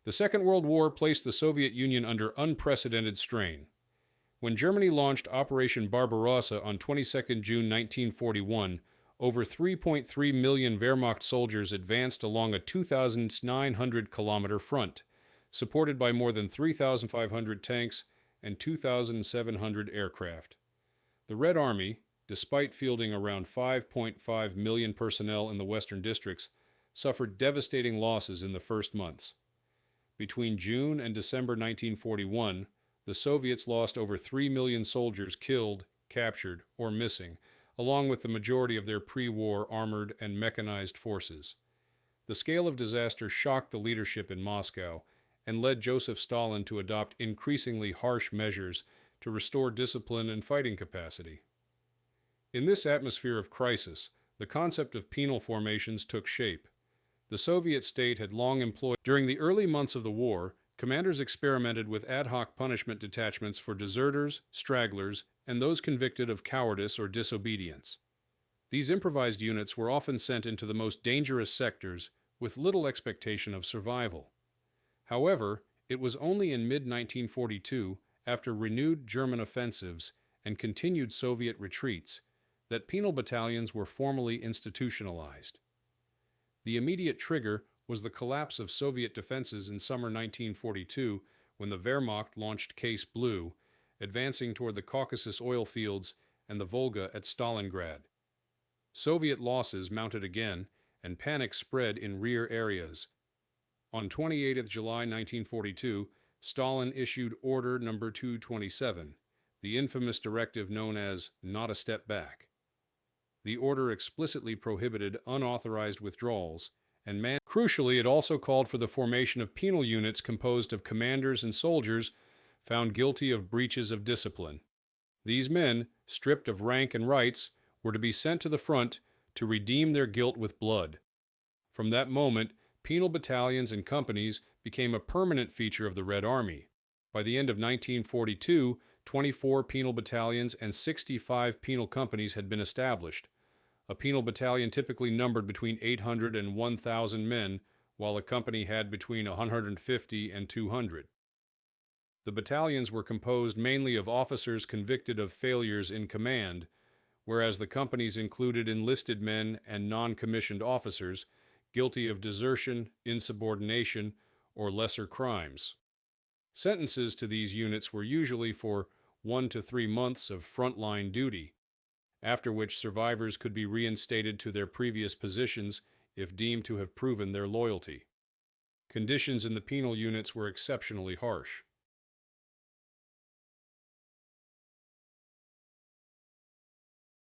The Second World War placed the Soviet Union under unprecedented strain. When Germany launched Operation Barbarossa on 22 June 1941, over 3.3 million Wehrmacht soldiers advanced along a 2,900-kilometer front, supported by more than 3,500 tanks and 2,700 aircraft. The Red Army, despite fielding around 5.5 million personnel in the western districts, suffered devastating losses in the first months. Between June and December 1941, the Soviets lost over 3 million soldiers killed, captured, or missing, along with the majority of their pre-war armored and mechanized forces. The scale of disaster shocked the leadership in Moscow and led Joseph Stalin to adopt increasingly harsh measures to restore discipline and fighting capacity. In this atmosphere of crisis, the concept of penal formations took shape. The Soviet state had long employed. During the early months of the war, commanders experimented with ad hoc punishment detachments for deserters, stragglers, and those convicted of cowardice or disobedience. These improvised units were often sent into the most dangerous sectors with little expectation of survival. However, it was only in mid-1942, after renewed German offensives and continued Soviet retreats, that penal battalions were formally institutionalized. The immediate trigger was the collapse of Soviet defenses in summer 1942 when the Wehrmacht launched Case Blue, advancing toward the Caucasus oil fields and the Volga at Stalingrad. Soviet losses mounted again, and panic spread in rear areas. On 28 July 1942, Stalin issued Order No. 227, the infamous directive known as "Not a Step Back." The order explicitly prohibited unauthorized withdrawals, and crucially, it also called for the formation of penal units composed of commanders and soldiers found guilty of breaches of discipline. These men, stripped of rank and rights, were to be sent to the front to redeem their guilt with blood. From that moment, penal battalions and companies became a permanent feature of the Red Army. By the end of 1942, 24 penal battalions and 65 penal companies had been established. A penal battalion typically numbered between 800 and 1,000 men, while a company had between 150 and 200. The battalions were composed mainly of officers convicted of failures in command, whereas the companies included enlisted men and non-commissioned officers guilty of desertion, insubordination, or lesser crimes. Sentences to these units were usually for 1 to 3 months of frontline duty, after which survivors could be reinstated to their previous positions if deemed to have proven their loyalty. Conditions in the penal units were exceptionally harsh.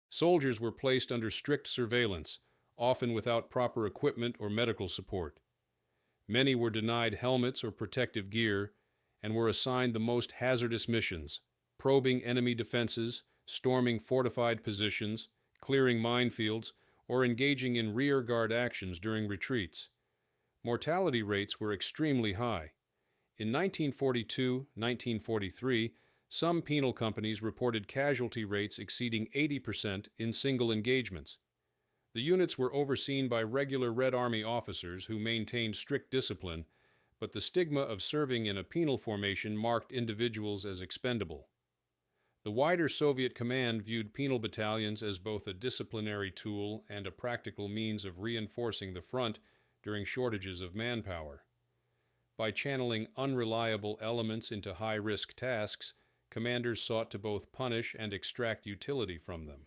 Soldiers were placed under strict surveillance, often without proper equipment or medical support. Many were denied helmets or protective gear and were assigned the most hazardous missions: probing enemy defenses, storming fortified positions, clearing minefields, or engaging in rear-guard actions during retreats. Mortality rates were extremely high. In 1942-1943, some penal companies reported casualty rates exceeding 80% in single engagements. The units were overseen by regular Red Army officers who maintained strict discipline, but the stigma of serving in a penal formation marked individuals as expendable. The wider Soviet command viewed penal battalions as both a disciplinary tool and a practical means of reinforcing the front during shortages of manpower. By channeling unreliable elements into high-risk tasks, commanders sought to both punish and extract utility from them.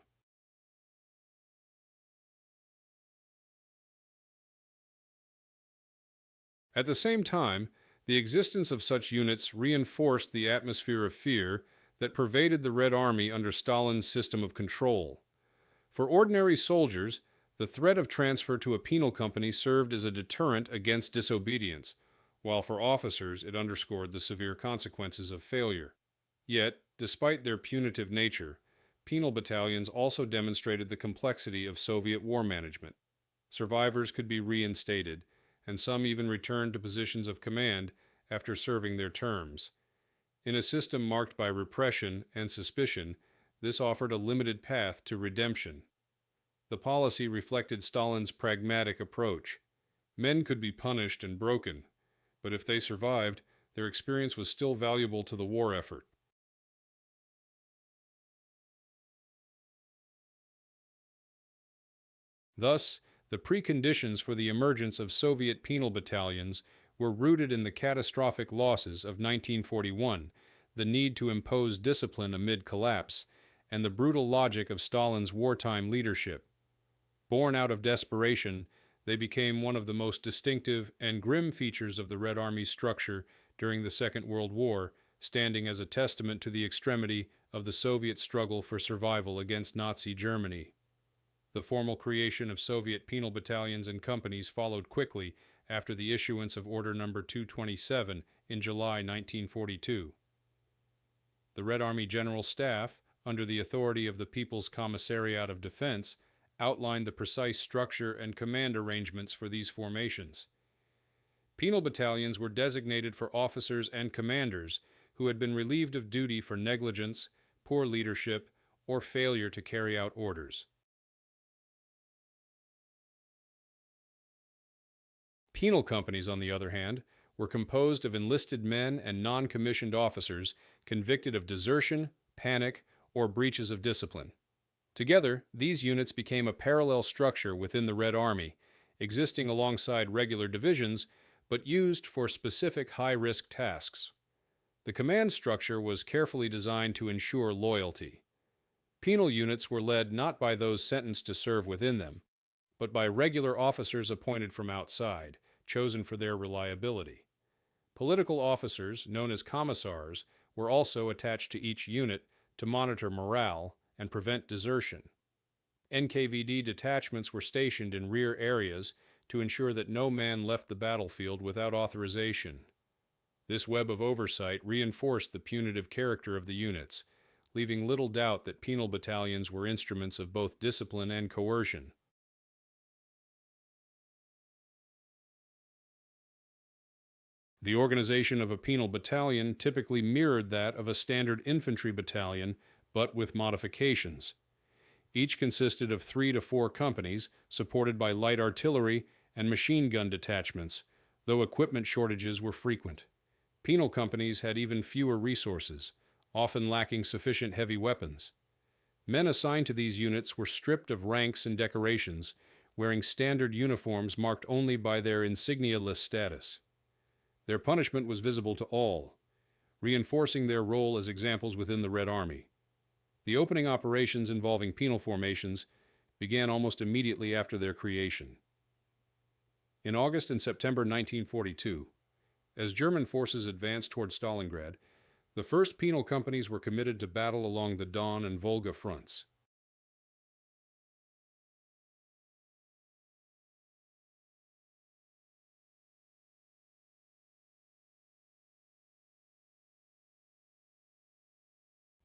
At the same time, the existence of such units reinforced the atmosphere of fear that pervaded the Red Army under Stalin's system of control. For ordinary soldiers, the threat of transfer to a penal company served as a deterrent against disobedience, while for officers it underscored the severe consequences of failure. Yet, despite their punitive nature, penal battalions also demonstrated the complexity of Soviet war management. Survivors could be reinstated, and some even returned to positions of command after serving their terms. In a system marked by repression and suspicion, this offered a limited path to redemption. The policy reflected Stalin's pragmatic approach. Men could be punished and broken, but if they survived, their experience was still valuable to the war effort. Thus, the preconditions for the emergence of Soviet penal battalions were rooted in the catastrophic losses of 1941, the need to impose discipline amid collapse, and the brutal logic of Stalin's wartime leadership. Born out of desperation, they became one of the most distinctive and grim features of the Red Army's structure during the Second World War, standing as a testament to the extremity of the Soviet struggle for survival against Nazi Germany. The formal creation of Soviet penal battalions and companies followed quickly after the issuance of Order No. 227 in July 1942. The Red Army General Staff, under the authority of the People's Commissariat of Defense, outlined the precise structure and command arrangements for these formations. Penal battalions were designated for officers and commanders who had been relieved of duty for negligence, poor leadership, or failure to carry out orders. Penal companies, on the other hand, were composed of enlisted men and non-commissioned officers convicted of desertion, panic, or breaches of discipline. Together, these units became a parallel structure within the Red Army, existing alongside regular divisions, but used for specific high-risk tasks. The command structure was carefully designed to ensure loyalty. Penal units were led not by those sentenced to serve within them, but by regular officers appointed from outside, chosen for their reliability. Political officers, known as commissars, were also attached to each unit to monitor morale and prevent desertion. NKVD detachments were stationed in rear areas to ensure that no man left the battlefield without authorization. This web of oversight reinforced the punitive character of the units, leaving little doubt that penal battalions were instruments of both discipline and coercion. The organization of a penal battalion typically mirrored that of a standard infantry battalion, but with modifications. Each consisted of 3 to 4 companies, supported by light artillery and machine gun detachments, though equipment shortages were frequent. Penal companies had even fewer resources, often lacking sufficient heavy weapons. Men assigned to these units were stripped of ranks and decorations, wearing standard uniforms marked only by their insignia-less status. Their punishment was visible to all, reinforcing their role as examples within the Red Army. The opening operations involving penal formations began almost immediately after their creation. In August and September 1942, as German forces advanced toward Stalingrad, the first penal companies were committed to battle along the Don and Volga fronts.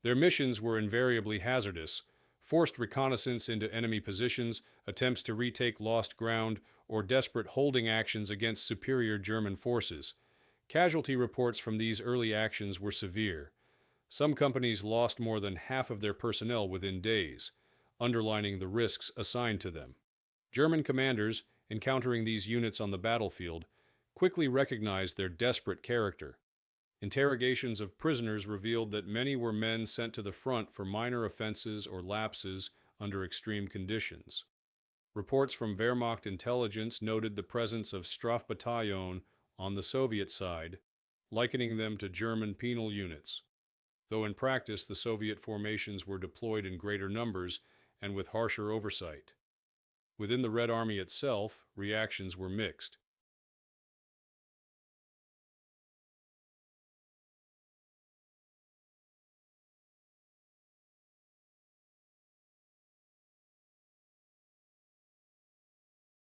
Their missions were invariably hazardous: forced reconnaissance into enemy positions, attempts to retake lost ground, or desperate holding actions against superior German forces. Casualty reports from these early actions were severe. Some companies lost more than half of their personnel within days, underlining the risks assigned to them. German commanders, encountering these units on the battlefield, quickly recognized their desperate character. Interrogations of prisoners revealed that many were men sent to the front for minor offenses or lapses under extreme conditions. Reports from Wehrmacht intelligence noted the presence of Strafbataillon on the Soviet side, likening them to German penal units, though in practice the Soviet formations were deployed in greater numbers and with harsher oversight. Within the Red Army itself, reactions were mixed.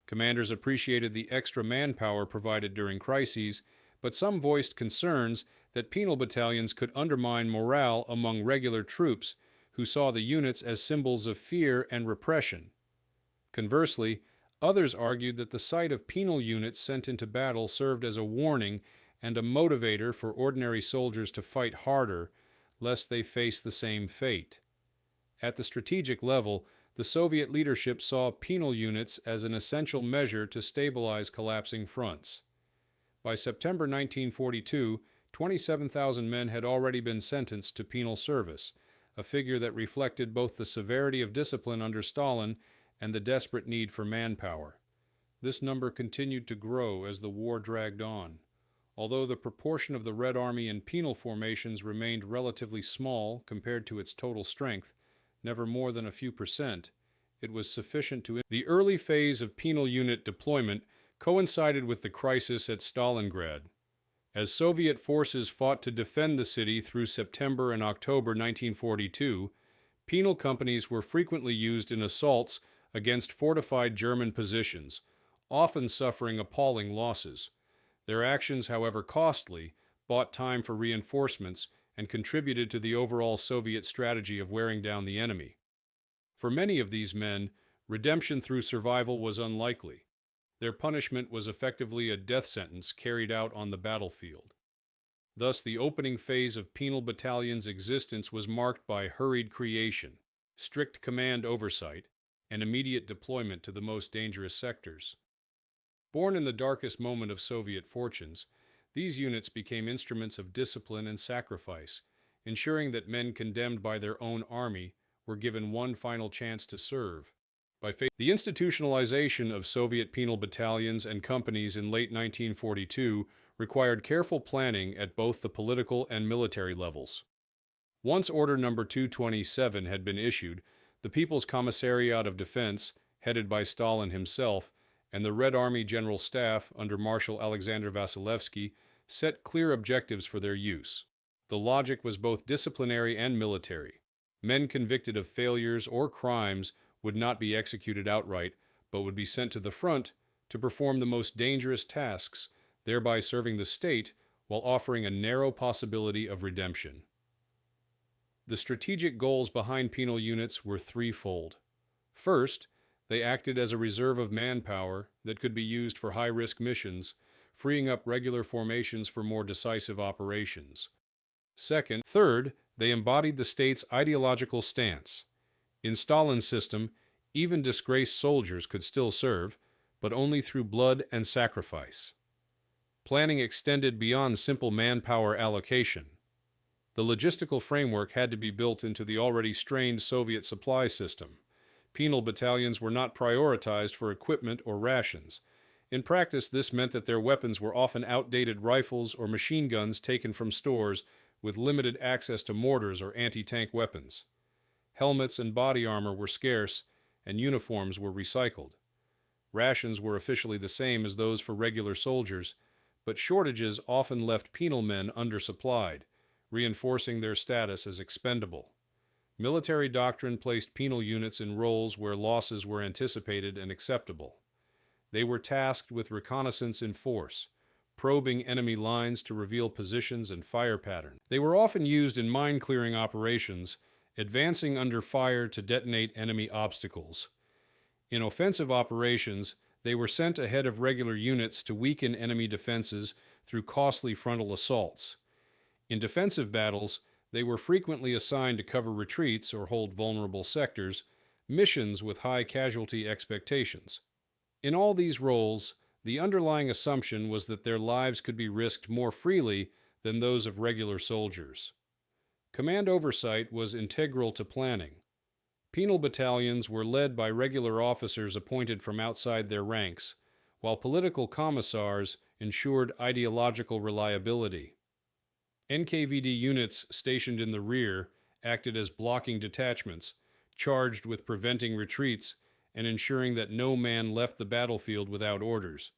Commanders appreciated the extra manpower provided during crises, but some voiced concerns that penal battalions could undermine morale among regular troops who saw the units as symbols of fear and repression. Conversely, others argued that the sight of penal units sent into battle served as a warning and a motivator for ordinary soldiers to fight harder, lest they face the same fate. At the strategic level, the Soviet leadership saw penal units as an essential measure to stabilize collapsing fronts. By September 1942, 27,000 men had already been sentenced to penal service, a figure that reflected both the severity of discipline under Stalin and the desperate need for manpower. This number continued to grow as the war dragged on. Although the proportion of the Red Army in penal formations remained relatively small compared to its total strength, never more than a few percent, it was sufficient to... The early phase of penal unit deployment coincided with the crisis at Stalingrad. As Soviet forces fought to defend the city through September and October 1942, penal companies were frequently used in assaults against fortified German positions, often suffering appalling losses. Their actions, however costly, bought time for reinforcements and contributed to the overall Soviet strategy of wearing down the enemy. For many of these men, redemption through survival was unlikely. Their punishment was effectively a death sentence carried out on the battlefield. Thus, the opening phase of Penal Battalion's existence was marked by hurried creation, strict command oversight, and immediate deployment to the most dangerous sectors. Born in the darkest moment of Soviet fortunes, these units became instruments of discipline and sacrifice, ensuring that men condemned by their own army were given one final chance to serve. The institutionalization of Soviet penal battalions and companies in late 1942 required careful planning at both the political and military levels. Once Order No. 227 had been issued, the People's Commissariat of Defense, headed by Stalin himself, and the Red Army General Staff under Marshal Alexander Vasilevsky set clear objectives for their use. The logic was both disciplinary and military. Men convicted of failures or crimes would not be executed outright, but would be sent to the front to perform the most dangerous tasks, thereby serving the state while offering a narrow possibility of redemption. The strategic goals behind penal units were threefold. First, they acted as a reserve of manpower that could be used for high-risk missions, freeing up regular formations for more decisive operations. Third, they embodied the state's ideological stance. In Stalin's system, even disgraced soldiers could still serve, but only through blood and sacrifice. Planning extended beyond simple manpower allocation. The logistical framework had to be built into the already strained Soviet supply system. Penal battalions were not prioritized for equipment or rations. In practice, this meant that their weapons were often outdated rifles or machine guns taken from stores with limited access to mortars or anti-tank weapons. Helmets and body armor were scarce, and uniforms were recycled. Rations were officially the same as those for regular soldiers, but shortages often left penal men undersupplied, reinforcing their status as expendable. Military doctrine placed penal units in roles where losses were anticipated and acceptable. They were tasked with reconnaissance in force, probing enemy lines to reveal positions and fire patterns. They were often used in mine-clearing operations, advancing under fire to detonate enemy obstacles. In offensive operations, they were sent ahead of regular units to weaken enemy defenses through costly frontal assaults. In defensive battles, they were frequently assigned to cover retreats or hold vulnerable sectors, missions with high casualty expectations. In all these roles, the underlying assumption was that their lives could be risked more freely than those of regular soldiers. Command oversight was integral to planning. Penal battalions were led by regular officers appointed from outside their ranks, while political commissars ensured ideological reliability. NKVD units stationed in the rear acted as blocking detachments, charged with preventing retreats and ensuring that no man left the battlefield without orders.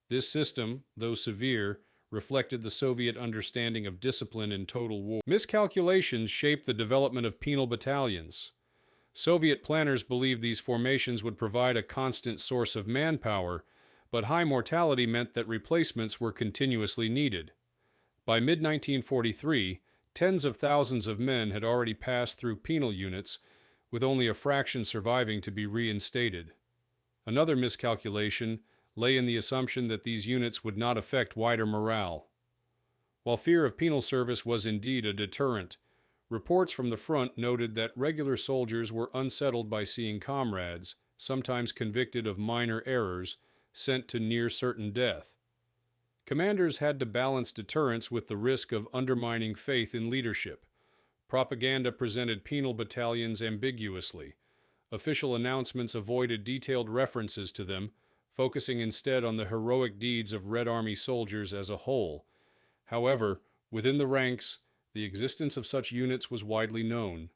This system, though severe, reflected the Soviet understanding of discipline in total war. Miscalculations shaped the development of penal battalions. Soviet planners believed these formations would provide a constant source of manpower, but high mortality meant that replacements were continuously needed. By mid-1943, tens of thousands of men had already passed through penal units, with only a fraction surviving to be reinstated. Another miscalculation lay in the assumption that these units would not affect wider morale. While fear of penal service was indeed a deterrent, reports from the front noted that regular soldiers were unsettled by seeing comrades, sometimes convicted of minor errors, sent to near certain death. Commanders had to balance deterrence with the risk of undermining faith in leadership. Propaganda presented penal battalions ambiguously. Official announcements avoided detailed references to them, focusing instead on the heroic deeds of Red Army soldiers as a whole. However, within the ranks, the existence of such units was widely known.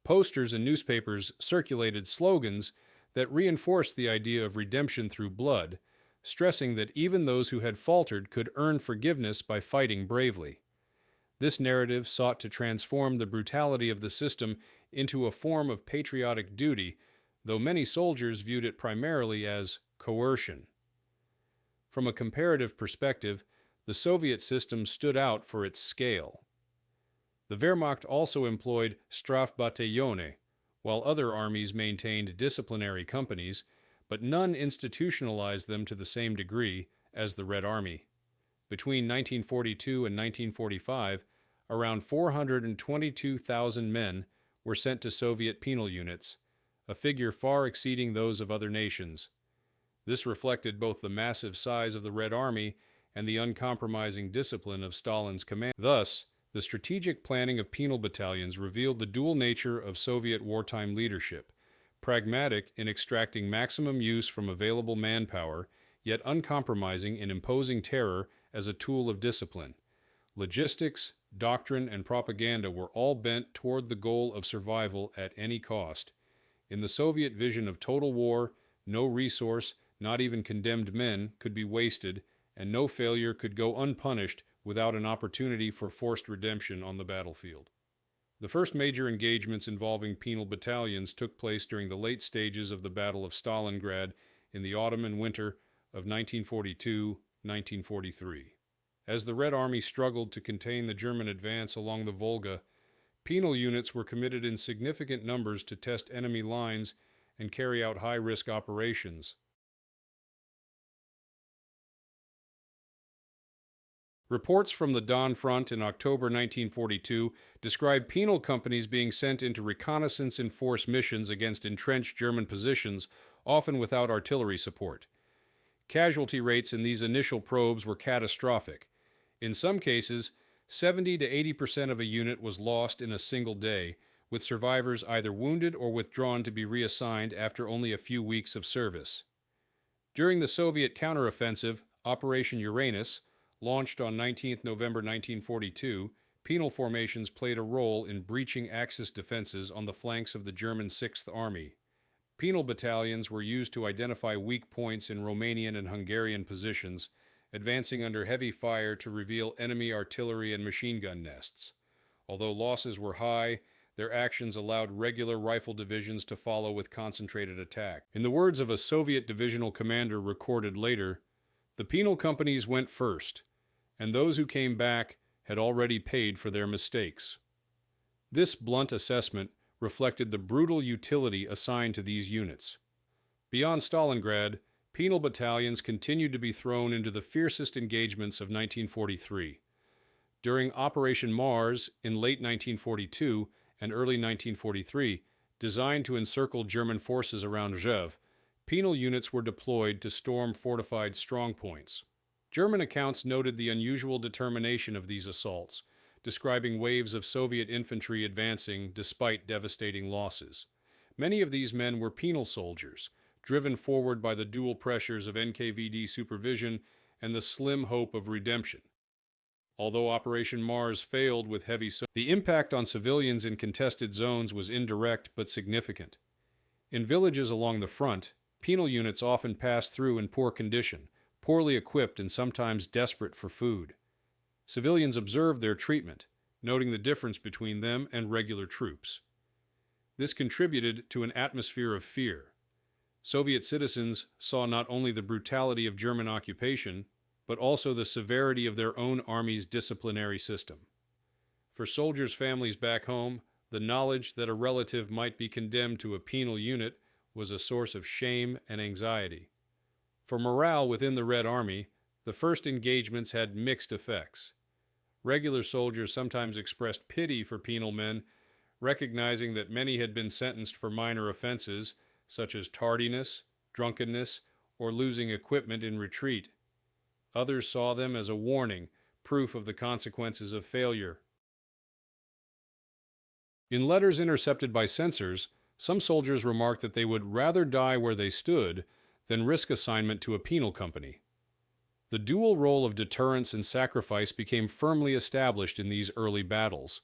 Posters and newspapers circulated slogans that reinforced the idea of redemption through blood, stressing that even those who had faltered could earn forgiveness by fighting bravely. This narrative sought to transform the brutality of the system into a form of patriotic duty, though many soldiers viewed it primarily as coercion. From a comparative perspective, the Soviet system stood out for its scale. The Wehrmacht also employed Strafbataillone, while other armies maintained disciplinary companies, but none institutionalized them to the same degree as the Red Army. Between 1942 and 1945, around 422,000 men were sent to Soviet penal units, a figure far exceeding those of other nations. This reflected both the massive size of the Red Army and the uncompromising discipline of Stalin's command. Thus, the strategic planning of penal battalions revealed the dual nature of Soviet wartime leadership, pragmatic in extracting maximum use from available manpower, yet uncompromising in imposing terror as a tool of discipline. Logistics, doctrine, and propaganda were all bent toward the goal of survival at any cost. In the Soviet vision of total war, no resource, not even condemned men, could be wasted, and no failure could go unpunished without an opportunity for forced redemption on the battlefield. The first major engagements involving penal battalions took place during the late stages of the Battle of Stalingrad in the autumn and winter of 1942-1943. As the Red Army struggled to contain the German advance along the Volga, penal units were committed in significant numbers to test enemy lines and carry out high-risk operations. Reports from the Don Front in October 1942 described penal companies being sent into reconnaissance and force missions against entrenched German positions, often without artillery support. Casualty rates in these initial probes were catastrophic. In some cases, 70 to 80% of a unit was lost in a single day, with survivors either wounded or withdrawn to be reassigned after only a few weeks of service. During the Soviet counteroffensive, Operation Uranus, launched on 19 November 1942, penal formations played a role in breaching Axis defenses on the flanks of the German Sixth Army. Penal battalions were used to identify weak points in Romanian and Hungarian positions, advancing under heavy fire to reveal enemy artillery and machine gun nests. Although losses were high, their actions allowed regular rifle divisions to follow with concentrated attack. In the words of a Soviet divisional commander recorded later, "The penal companies went first, and those who came back had already paid for their mistakes." This blunt assessment reflected the brutal utility assigned to these units. Beyond Stalingrad, penal battalions continued to be thrown into the fiercest engagements of 1943. During Operation Mars in late 1942 and early 1943, designed to encircle German forces around Rzhev, penal units were deployed to storm fortified strongpoints. German accounts noted the unusual determination of these assaults, describing waves of Soviet infantry advancing despite devastating losses. Many of these men were penal soldiers, driven forward by the dual pressures of NKVD supervision and the slim hope of redemption. Although Operation Mars failed with the impact on civilians in contested zones was indirect but significant. In villages along the front, penal units often passed through in poor condition, poorly equipped and sometimes desperate for food. Civilians observed their treatment, noting the difference between them and regular troops. This contributed to an atmosphere of fear. Soviet citizens saw not only the brutality of German occupation, but also the severity of their own army's disciplinary system. For soldiers' families back home, the knowledge that a relative might be condemned to a penal unit was a source of shame and anxiety. For morale within the Red Army, the first engagements had mixed effects. Regular soldiers sometimes expressed pity for penal men, Recognizing that many had been sentenced for minor offenses, such as tardiness, drunkenness, or losing equipment in retreat. Others saw them as a warning, proof of the consequences of failure. In letters intercepted by censors, some soldiers remarked that they would rather die where they stood than risk assignment to a penal company. The dual role of deterrence and sacrifice became firmly established in these early battles.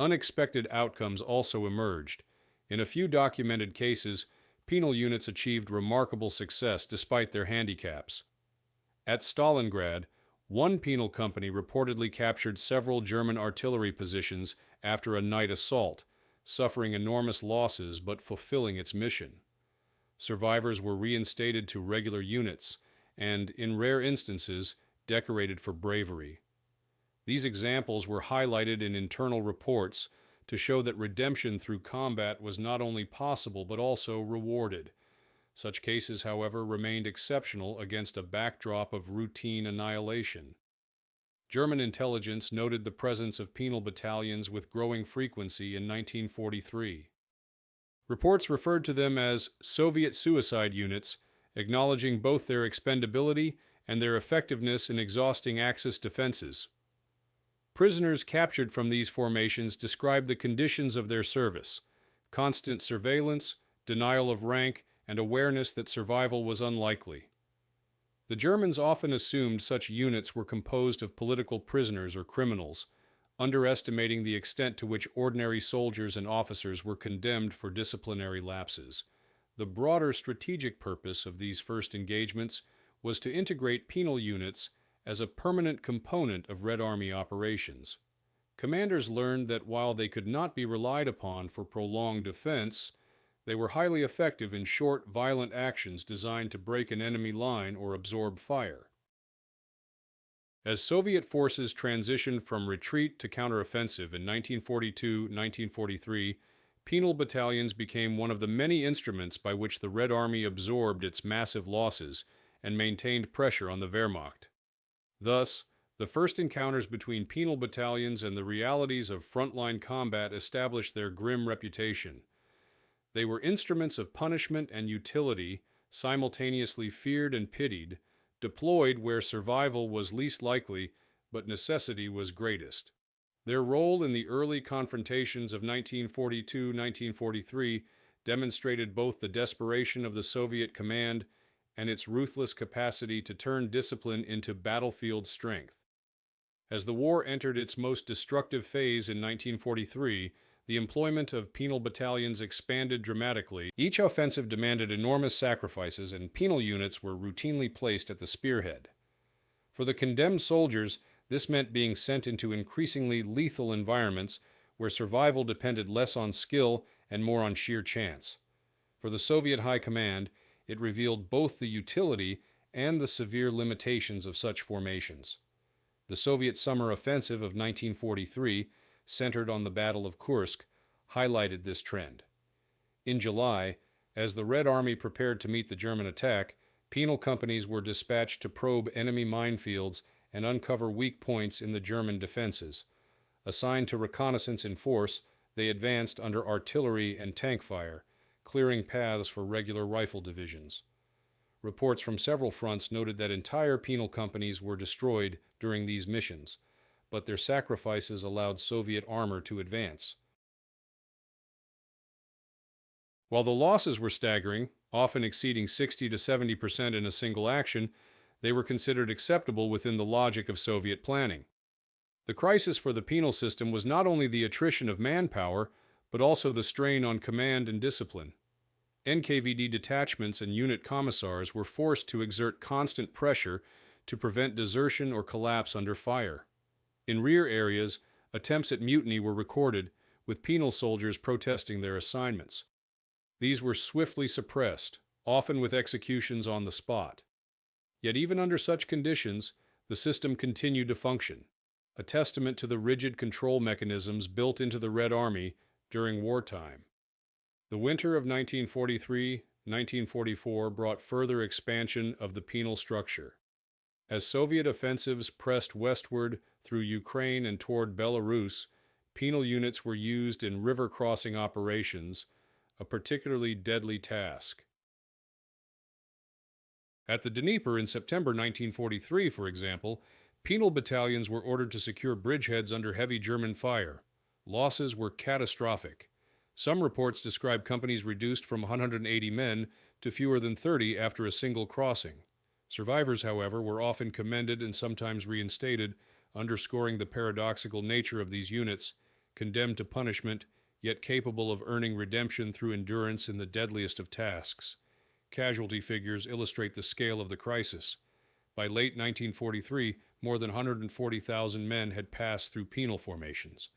Unexpected outcomes also emerged. In a few documented cases, penal units achieved remarkable success despite their handicaps. At Stalingrad, one penal company reportedly captured several German artillery positions after a night assault, suffering enormous losses but fulfilling its mission. Survivors were reinstated to regular units and, in rare instances, decorated for bravery. These examples were highlighted in internal reports to show that redemption through combat was not only possible but also rewarded. Such cases, however, remained exceptional against a backdrop of routine annihilation. German intelligence noted the presence of penal battalions with growing frequency in 1943. Reports referred to them as Soviet suicide units, acknowledging both their expendability and their effectiveness in exhausting Axis defenses. Prisoners captured from these formations described the conditions of their service: constant surveillance, denial of rank, and awareness that survival was unlikely. The Germans often assumed such units were composed of political prisoners or criminals, underestimating the extent to which ordinary soldiers and officers were condemned for disciplinary lapses. The broader strategic purpose of these first engagements was to integrate penal units as a permanent component of Red Army operations. Commanders learned that while they could not be relied upon for prolonged defense, they were highly effective in short, violent actions designed to break an enemy line or absorb fire. As Soviet forces transitioned from retreat to counteroffensive in 1942-1943, penal battalions became one of the many instruments by which the Red Army absorbed its massive losses and maintained pressure on the Wehrmacht. Thus, the first encounters between penal battalions and the realities of frontline combat established their grim reputation. They were instruments of punishment and utility, simultaneously feared and pitied, deployed where survival was least likely but necessity was greatest. Their role in the early confrontations of 1942-1943 demonstrated both the desperation of the Soviet command and its ruthless capacity to turn discipline into battlefield strength. As the war entered its most destructive phase in 1943, the employment of penal battalions expanded dramatically. Each offensive demanded enormous sacrifices, and penal units were routinely placed at the spearhead. For the condemned soldiers, this meant being sent into increasingly lethal environments where survival depended less on skill and more on sheer chance. For the Soviet High Command, it revealed both the utility and the severe limitations of such formations. The Soviet summer offensive of 1943, centered on the Battle of Kursk, highlighted this trend. In July, as the Red Army prepared to meet the German attack, penal companies were dispatched to probe enemy minefields and uncover weak points in the German defenses. Assigned to reconnaissance in force, they advanced under artillery and tank fire, clearing paths for regular rifle divisions. Reports from several fronts noted that entire penal companies were destroyed during these missions, but their sacrifices allowed Soviet armor to advance. While the losses were staggering, often exceeding 60 to 70% in a single action, they were considered acceptable within the logic of Soviet planning. The crisis for the penal system was not only the attrition of manpower, but also the strain on command and discipline. NKVD detachments and unit commissars were forced to exert constant pressure to prevent desertion or collapse under fire. In rear areas, attempts at mutiny were recorded, with penal soldiers protesting their assignments. These were swiftly suppressed, often with executions on the spot. Yet even under such conditions, the system continued to function, a testament to the rigid control mechanisms built into the Red Army during wartime. The winter of 1943-1944 brought further expansion of the penal structure. As Soviet offensives pressed westward through Ukraine and toward Belarus, penal units were used in river crossing operations, a particularly deadly task. At the Dnieper in September 1943, for example, penal battalions were ordered to secure bridgeheads under heavy German fire. Losses were catastrophic. Some reports describe companies reduced from 180 men to fewer than 30 after a single crossing. Survivors, however, were often commended and sometimes reinstated, underscoring the paradoxical nature of these units, condemned to punishment, yet capable of earning redemption through endurance in the deadliest of tasks. Casualty figures illustrate the scale of the crisis. By late 1943, more than 140,000 men had passed through penal formations.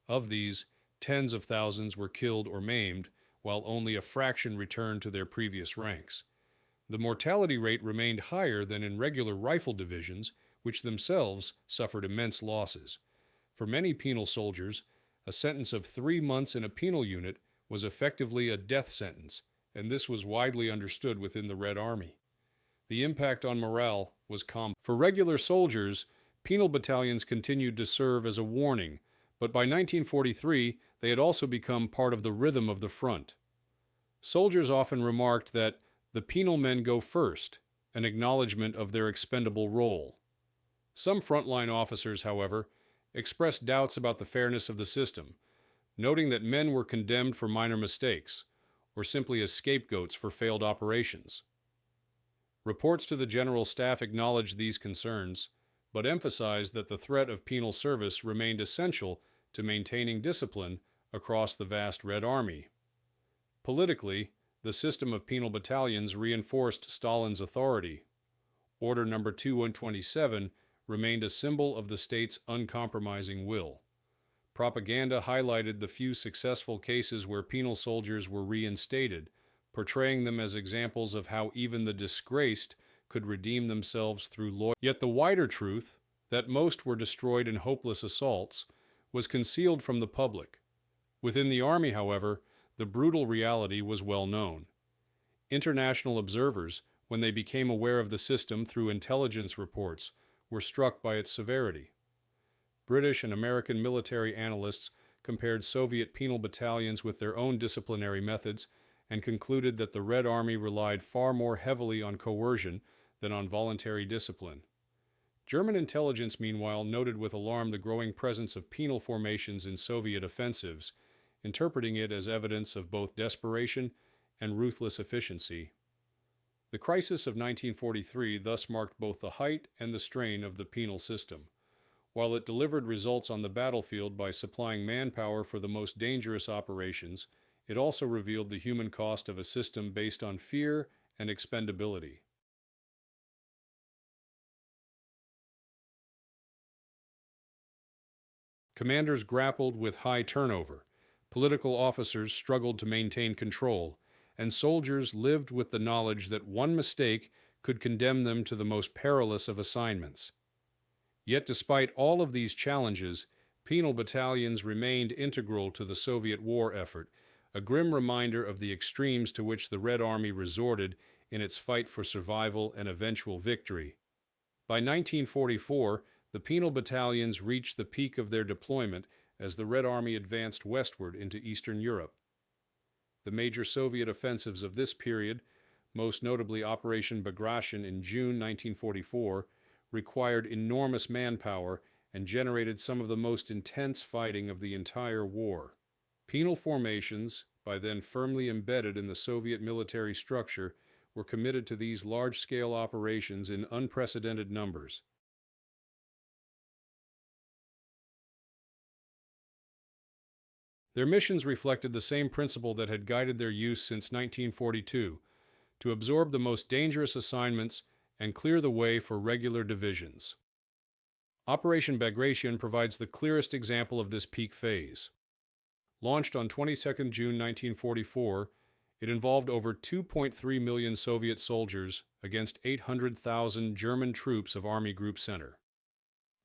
Of these, tens of thousands were killed or maimed, while only a fraction returned to their previous ranks. The mortality rate remained higher than in regular rifle divisions, which themselves suffered immense losses. For many penal soldiers, a sentence of 3 months in a penal unit was effectively a death sentence, and this was widely understood within the Red Army. The impact on morale was complex. For regular soldiers, penal battalions continued to serve as a warning, but by 1943, they had also become part of the rhythm of the front. Soldiers often remarked that the penal men go first, an acknowledgement of their expendable role. Some frontline officers, however, expressed doubts about the fairness of the system, noting that men were condemned for minor mistakes, or simply as scapegoats for failed operations. Reports to the General Staff acknowledged these concerns, but emphasized that the threat of penal service remained essential to maintaining discipline across the vast Red Army. Politically, the system of penal battalions reinforced Stalin's authority. Order No. 227 remained a symbol of the state's uncompromising will. Propaganda highlighted the few successful cases where penal soldiers were reinstated, portraying them as examples of how even the disgraced could redeem themselves through loyalty. Yet the wider truth, that most were destroyed in hopeless assaults, was concealed from the public. Within the Army, however, the brutal reality was well known. International observers, when they became aware of the system through intelligence reports, were struck by its severity. British and American military analysts compared Soviet penal battalions with their own disciplinary methods and concluded that the Red Army relied far more heavily on coercion than on voluntary discipline. German intelligence, meanwhile, noted with alarm the growing presence of penal formations in Soviet offensives, interpreting it as evidence of both desperation and ruthless efficiency. The crisis of 1943 thus marked both the height and the strain of the penal system. While it delivered results on the battlefield by supplying manpower for the most dangerous operations, it also revealed the human cost of a system based on fear and expendability. Commanders grappled with high turnover, political officers struggled to maintain control, and soldiers lived with the knowledge that one mistake could condemn them to the most perilous of assignments. Yet despite all of these challenges, penal battalions remained integral to the Soviet war effort, a grim reminder of the extremes to which the Red Army resorted in its fight for survival and eventual victory. By 1944, the penal battalions reached the peak of their deployment as the Red Army advanced westward into Eastern Europe. The major Soviet offensives of this period, most notably Operation Bagration in June 1944, required enormous manpower and generated some of the most intense fighting of the entire war. Penal formations, by then firmly embedded in the Soviet military structure, were committed to these large-scale operations in unprecedented numbers. Their missions reflected the same principle that had guided their use since 1942, to absorb the most dangerous assignments and clear the way for regular divisions. Operation Bagration provides the clearest example of this peak phase. Launched on 22 June 1944, it involved over 2.3 million Soviet soldiers against 800,000 German troops of Army Group Center.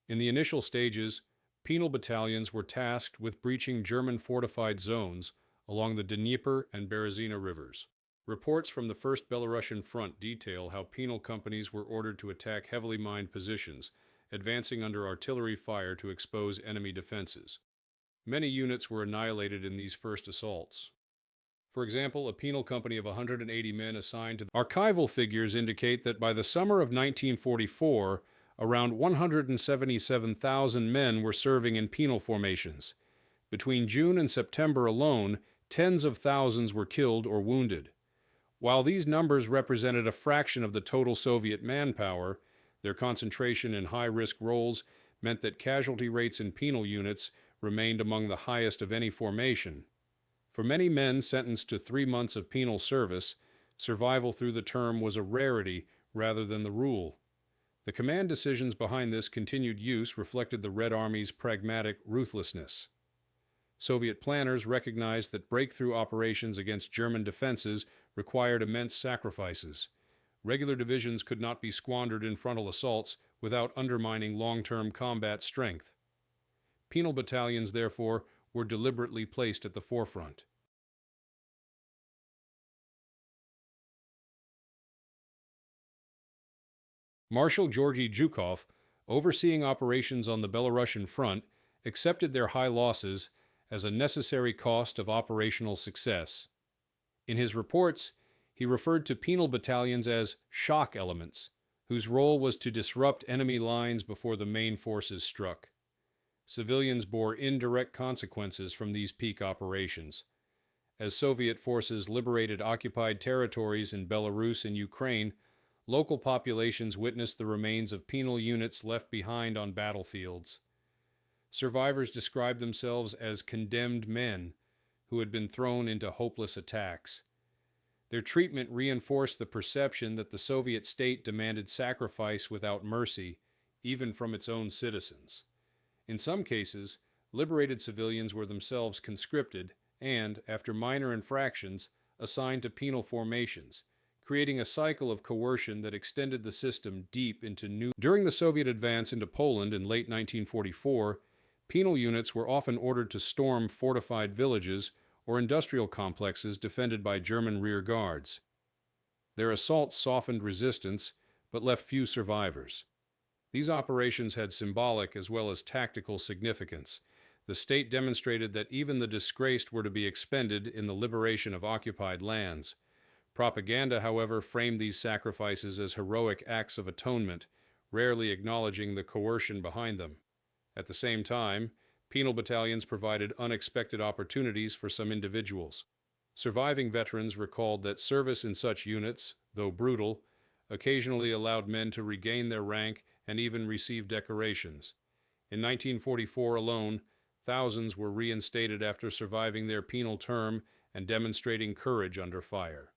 In the initial stages, penal battalions were tasked with breaching German fortified zones along the Dnieper and Berezina rivers. Reports from the First Belarusian Front detail how penal companies were ordered to attack heavily mined positions, advancing under artillery fire to expose enemy defenses. Many units were annihilated in these first assaults. For example, a penal company of 180 men assigned to archival figures indicate that by the summer of 1944, around 177,000 men were serving in penal formations. Between June and September alone, tens of thousands were killed or wounded. While these numbers represented a fraction of the total Soviet manpower, their concentration in high-risk roles meant that casualty rates in penal units remained among the highest of any formation. For many men sentenced to 3 months of penal service, survival through the term was a rarity rather than the rule. The command decisions behind this continued use reflected the Red Army's pragmatic ruthlessness. Soviet planners recognized that breakthrough operations against German defenses required immense sacrifices. Regular divisions could not be squandered in frontal assaults without undermining long-term combat strength. Penal battalions, therefore, were deliberately placed at the forefront. Marshal Georgy Zhukov, overseeing operations on the Belarusian front, accepted their high losses as a necessary cost of operational success. In his reports, he referred to penal battalions as shock elements, whose role was to disrupt enemy lines before the main forces struck. Civilians bore indirect consequences from these peak operations. As Soviet forces liberated occupied territories in Belarus and Ukraine, local populations witnessed the remains of penal units left behind on battlefields. Survivors described themselves as condemned men who had been thrown into hopeless attacks. Their treatment reinforced the perception that the Soviet state demanded sacrifice without mercy, even from its own citizens. In some cases, liberated civilians were themselves conscripted and, after minor infractions, assigned to penal formations, creating a cycle of coercion that extended the system deep into new. During the Soviet advance into Poland in late 1944, penal units were often ordered to storm fortified villages or industrial complexes defended by German rear guards. Their assaults softened resistance, but left few survivors. These operations had symbolic as well as tactical significance. The state demonstrated that even the disgraced were to be expended in the liberation of occupied lands. Propaganda, however, framed these sacrifices as heroic acts of atonement, rarely acknowledging the coercion behind them. At the same time, penal battalions provided unexpected opportunities for some individuals. Surviving veterans recalled that service in such units, though brutal, occasionally allowed men to regain their rank and even receive decorations. In 1944 alone, thousands were reinstated after surviving their penal term and demonstrating courage under fire.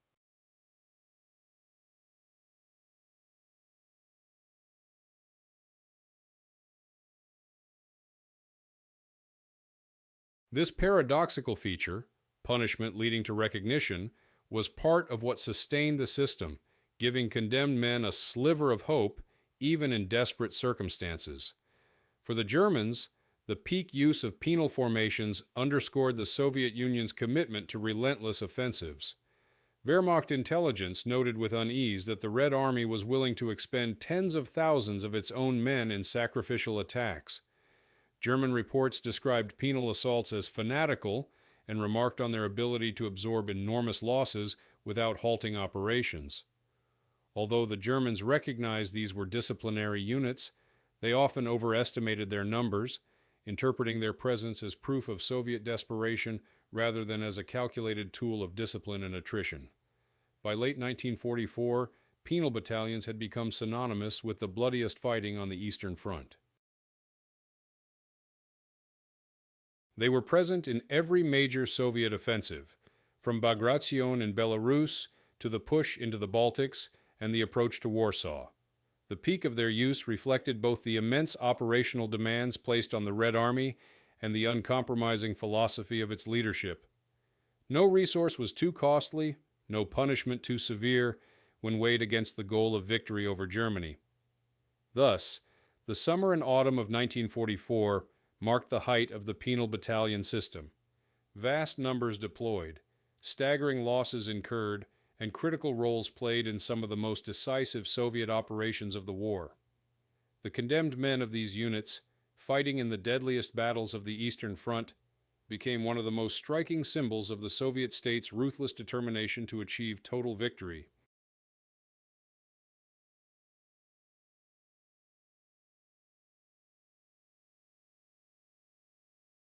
This paradoxical feature, punishment leading to recognition, was part of what sustained the system, giving condemned men a sliver of hope even in desperate circumstances. For the Germans, the peak use of penal formations underscored the Soviet Union's commitment to relentless offensives. Wehrmacht intelligence noted with unease that the Red Army was willing to expend tens of thousands of its own men in sacrificial attacks. German reports described penal assaults as fanatical and remarked on their ability to absorb enormous losses without halting operations. Although the Germans recognized these were disciplinary units, they often overestimated their numbers, interpreting their presence as proof of Soviet desperation rather than as a calculated tool of discipline and attrition. By late 1944, penal battalions had become synonymous with the bloodiest fighting on the Eastern Front. They were present in every major Soviet offensive, from Bagration in Belarus to the push into the Baltics and the approach to Warsaw. The peak of their use reflected both the immense operational demands placed on the Red Army and the uncompromising philosophy of its leadership. No resource was too costly, no punishment too severe, when weighed against the goal of victory over Germany. Thus, the summer and autumn of 1944 marked the height of the penal battalion system. Vast numbers deployed, staggering losses incurred, and critical roles played in some of the most decisive Soviet operations of the war. The condemned men of these units, fighting in the deadliest battles of the Eastern Front, became one of the most striking symbols of the Soviet state's ruthless determination to achieve total victory.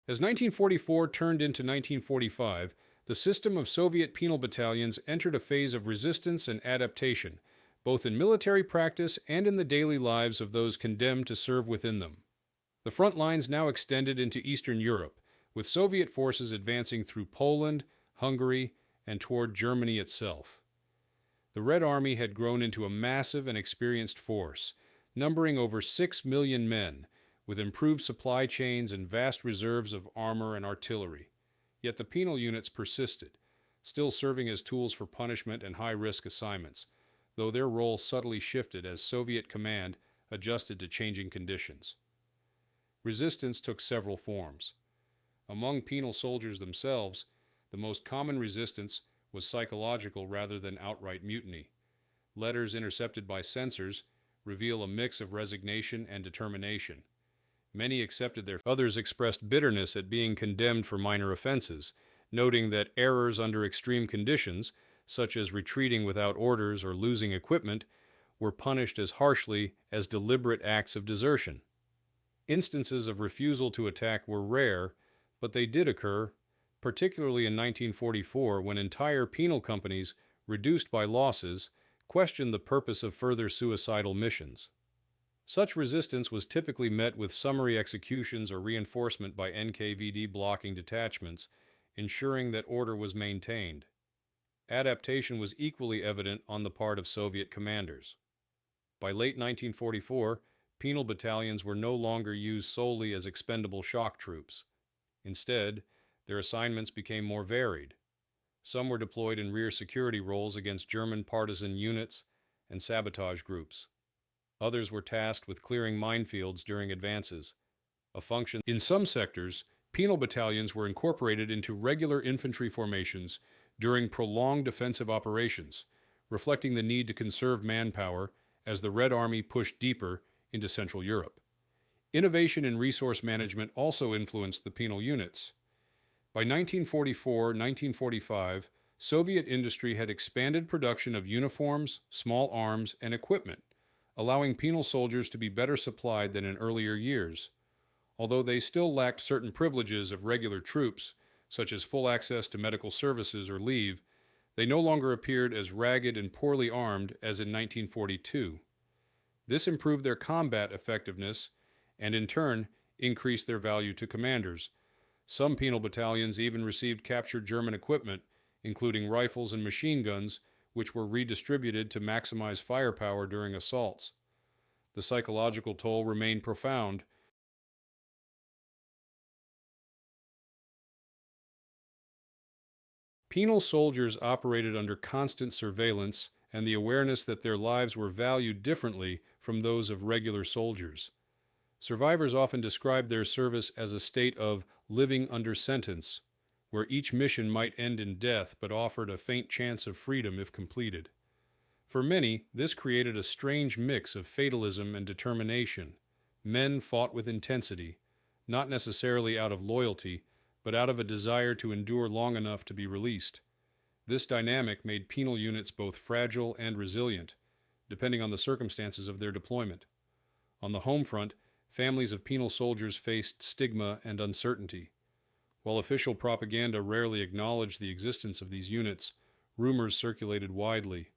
As 1944 turned into 1945, the system of Soviet penal battalions entered a phase of resistance and adaptation, both in military practice and in the daily lives of those condemned to serve within them. The front lines now extended into Eastern Europe, with Soviet forces advancing through Poland, Hungary, and toward Germany itself. The Red Army had grown into a massive and experienced force, numbering over 6 million men, with improved supply chains and vast reserves of armor and artillery. Yet the penal units persisted, still serving as tools for punishment and high-risk assignments, though their role subtly shifted as Soviet command adjusted to changing conditions. Resistance took several forms. Among penal soldiers themselves, the most common resistance was psychological rather than outright mutiny. Letters intercepted by censors reveal a mix of resignation and determination. Many accepted their fate. Others expressed bitterness at being condemned for minor offenses, noting that errors under extreme conditions, such as retreating without orders or losing equipment, were punished as harshly as deliberate acts of desertion. Instances of refusal to attack were rare, but they did occur, particularly in 1944 when entire penal companies, reduced by losses, questioned the purpose of further suicidal missions. Such resistance was typically met with summary executions or reinforcement by NKVD blocking detachments, ensuring that order was maintained. Adaptation was equally evident on the part of Soviet commanders. By late 1944, penal battalions were no longer used solely as expendable shock troops. Instead, their assignments became more varied. Some were deployed in rear security roles against German partisan units and sabotage groups. Others were tasked with clearing minefields during advances, a function. In some sectors, penal battalions were incorporated into regular infantry formations during prolonged defensive operations, reflecting the need to conserve manpower as the Red Army pushed deeper into Central Europe. Innovation in resource management also influenced the penal units. By 1944-1945, Soviet industry had expanded production of uniforms, small arms, and equipment, allowing penal soldiers to be better supplied than in earlier years. Although they still lacked certain privileges of regular troops, such as full access to medical services or leave, they no longer appeared as ragged and poorly armed as in 1942. This improved their combat effectiveness and, in turn, increased their value to commanders. Some penal battalions even received captured German equipment, including rifles and machine guns, which were redistributed to maximize firepower during assaults. The psychological toll remained profound. Penal soldiers operated under constant surveillance and the awareness that their lives were valued differently from those of regular soldiers. Survivors often described their service as a state of living under sentence, where each mission might end in death but offered a faint chance of freedom if completed. For many, this created a strange mix of fatalism and determination. Men fought with intensity, not necessarily out of loyalty, but out of a desire to endure long enough to be released. This dynamic made penal units both fragile and resilient, depending on the circumstances of their deployment. On the home front, families of penal soldiers faced stigma and uncertainty. While official propaganda rarely acknowledged the existence of these units, rumors circulated widely.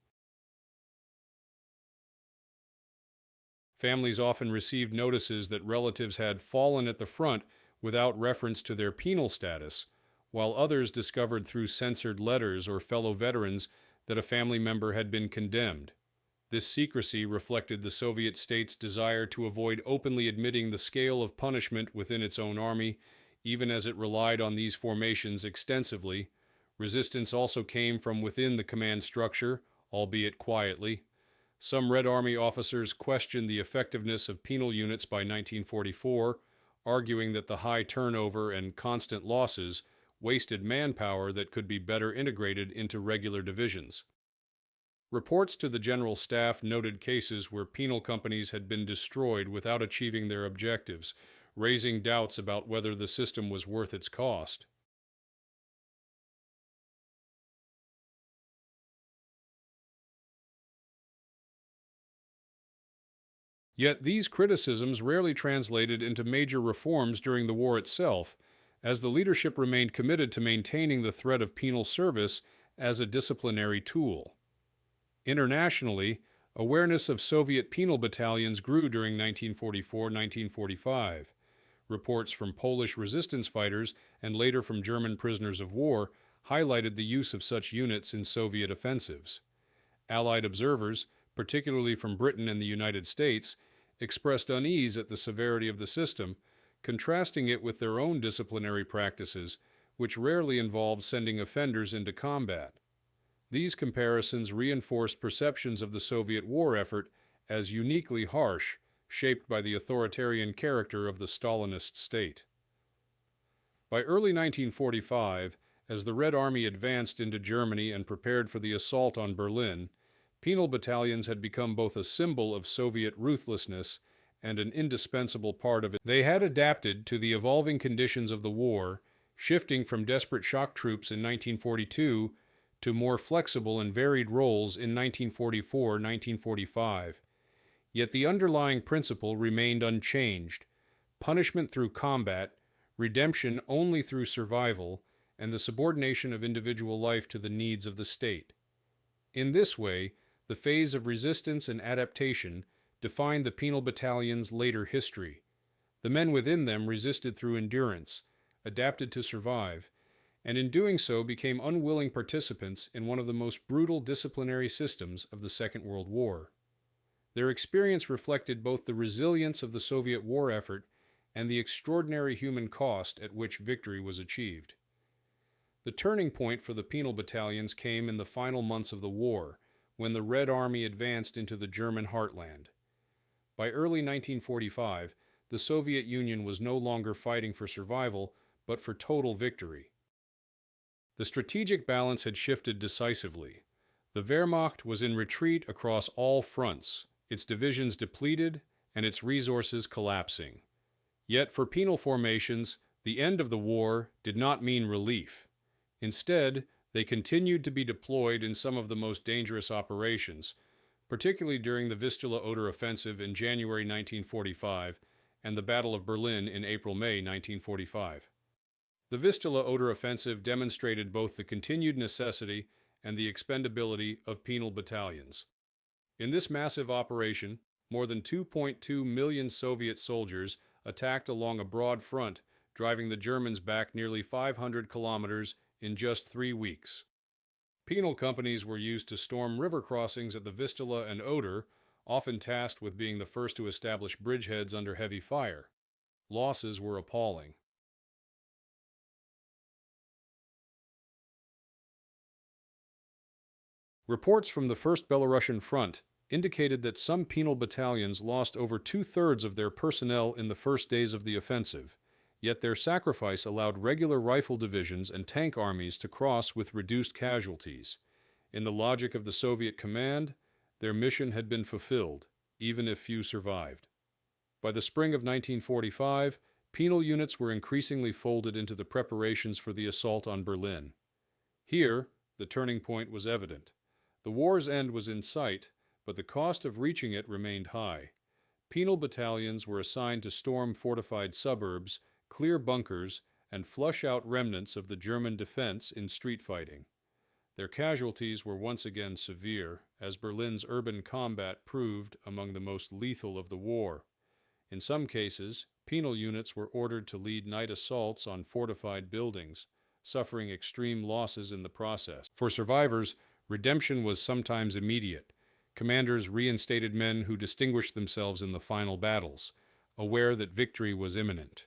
Families often received notices that relatives had fallen at the front without reference to their penal status, while others discovered through censored letters or fellow veterans that a family member had been condemned. This secrecy reflected the Soviet state's desire to avoid openly admitting the scale of punishment within its own army, even as it relied on these formations extensively. Resistance also came from within the command structure, albeit quietly. Some Red Army officers questioned the effectiveness of penal units by 1944, arguing that the high turnover and constant losses wasted manpower that could be better integrated into regular divisions. Reports to the General Staff noted cases where penal companies had been destroyed without achieving their objectives, raising doubts about whether the system was worth its cost. Yet these criticisms rarely translated into major reforms during the war itself, as the leadership remained committed to maintaining the threat of penal service as a disciplinary tool. Internationally, awareness of Soviet penal battalions grew during 1944-1945. Reports from Polish resistance fighters and later from German prisoners of war highlighted the use of such units in Soviet offensives. Allied observers, particularly from Britain and the United States, expressed unease at the severity of the system, contrasting it with their own disciplinary practices, which rarely involved sending offenders into combat. These comparisons reinforced perceptions of the Soviet war effort as uniquely harsh, shaped by the authoritarian character of the Stalinist state. By early 1945, as the Red Army advanced into Germany and prepared for the assault on Berlin, penal battalions had become both a symbol of Soviet ruthlessness and an indispensable part of it. They had adapted to the evolving conditions of the war, shifting from desperate shock troops in 1942 to more flexible and varied roles in 1944-1945. Yet the underlying principle remained unchanged: punishment through combat, redemption only through survival, and the subordination of individual life to the needs of the state. In this way, the phase of resistance and adaptation defined the penal battalion's later history. The men within them resisted through endurance, adapted to survive, and in doing so became unwilling participants in one of the most brutal disciplinary systems of the Second World War. Their experience reflected both the resilience of the Soviet war effort and the extraordinary human cost at which victory was achieved. The turning point for the penal battalions came in the final months of the war, when the Red Army advanced into the German heartland. By early 1945, the Soviet Union was no longer fighting for survival, but for total victory. The strategic balance had shifted decisively. The Wehrmacht was in retreat across all fronts, its divisions depleted and its resources collapsing. Yet for penal formations, the end of the war did not mean relief. Instead, they continued to be deployed in some of the most dangerous operations, particularly during the Vistula-Oder offensive in January 1945 and the Battle of Berlin in April-May 1945. The Vistula-Oder offensive demonstrated both the continued necessity and the expendability of penal battalions. In this massive operation, more than 2.2 million Soviet soldiers attacked along a broad front, driving the Germans back nearly 500 kilometers in just 3 weeks. Penal companies were used to storm river crossings at the Vistula and Oder, often tasked with being the first to establish bridgeheads under heavy fire. Losses were appalling. Reports from the First Belarusian Front indicated that some penal battalions lost over 2/3 of their personnel in the first days of the offensive, yet their sacrifice allowed regular rifle divisions and tank armies to cross with reduced casualties. In the logic of the Soviet command, their mission had been fulfilled, even if few survived. By the spring of 1945, penal units were increasingly folded into the preparations for the assault on Berlin. Here, the turning point was evident. The war's end was in sight, but the cost of reaching it remained high. Penal battalions were assigned to storm fortified suburbs, clear bunkers, and flush out remnants of the German defense in street fighting. Their casualties were once again severe, as Berlin's urban combat proved among the most lethal of the war. In some cases, penal units were ordered to lead night assaults on fortified buildings, suffering extreme losses in the process. For survivors, redemption was sometimes immediate. Commanders reinstated men who distinguished themselves in the final battles, aware that victory was imminent.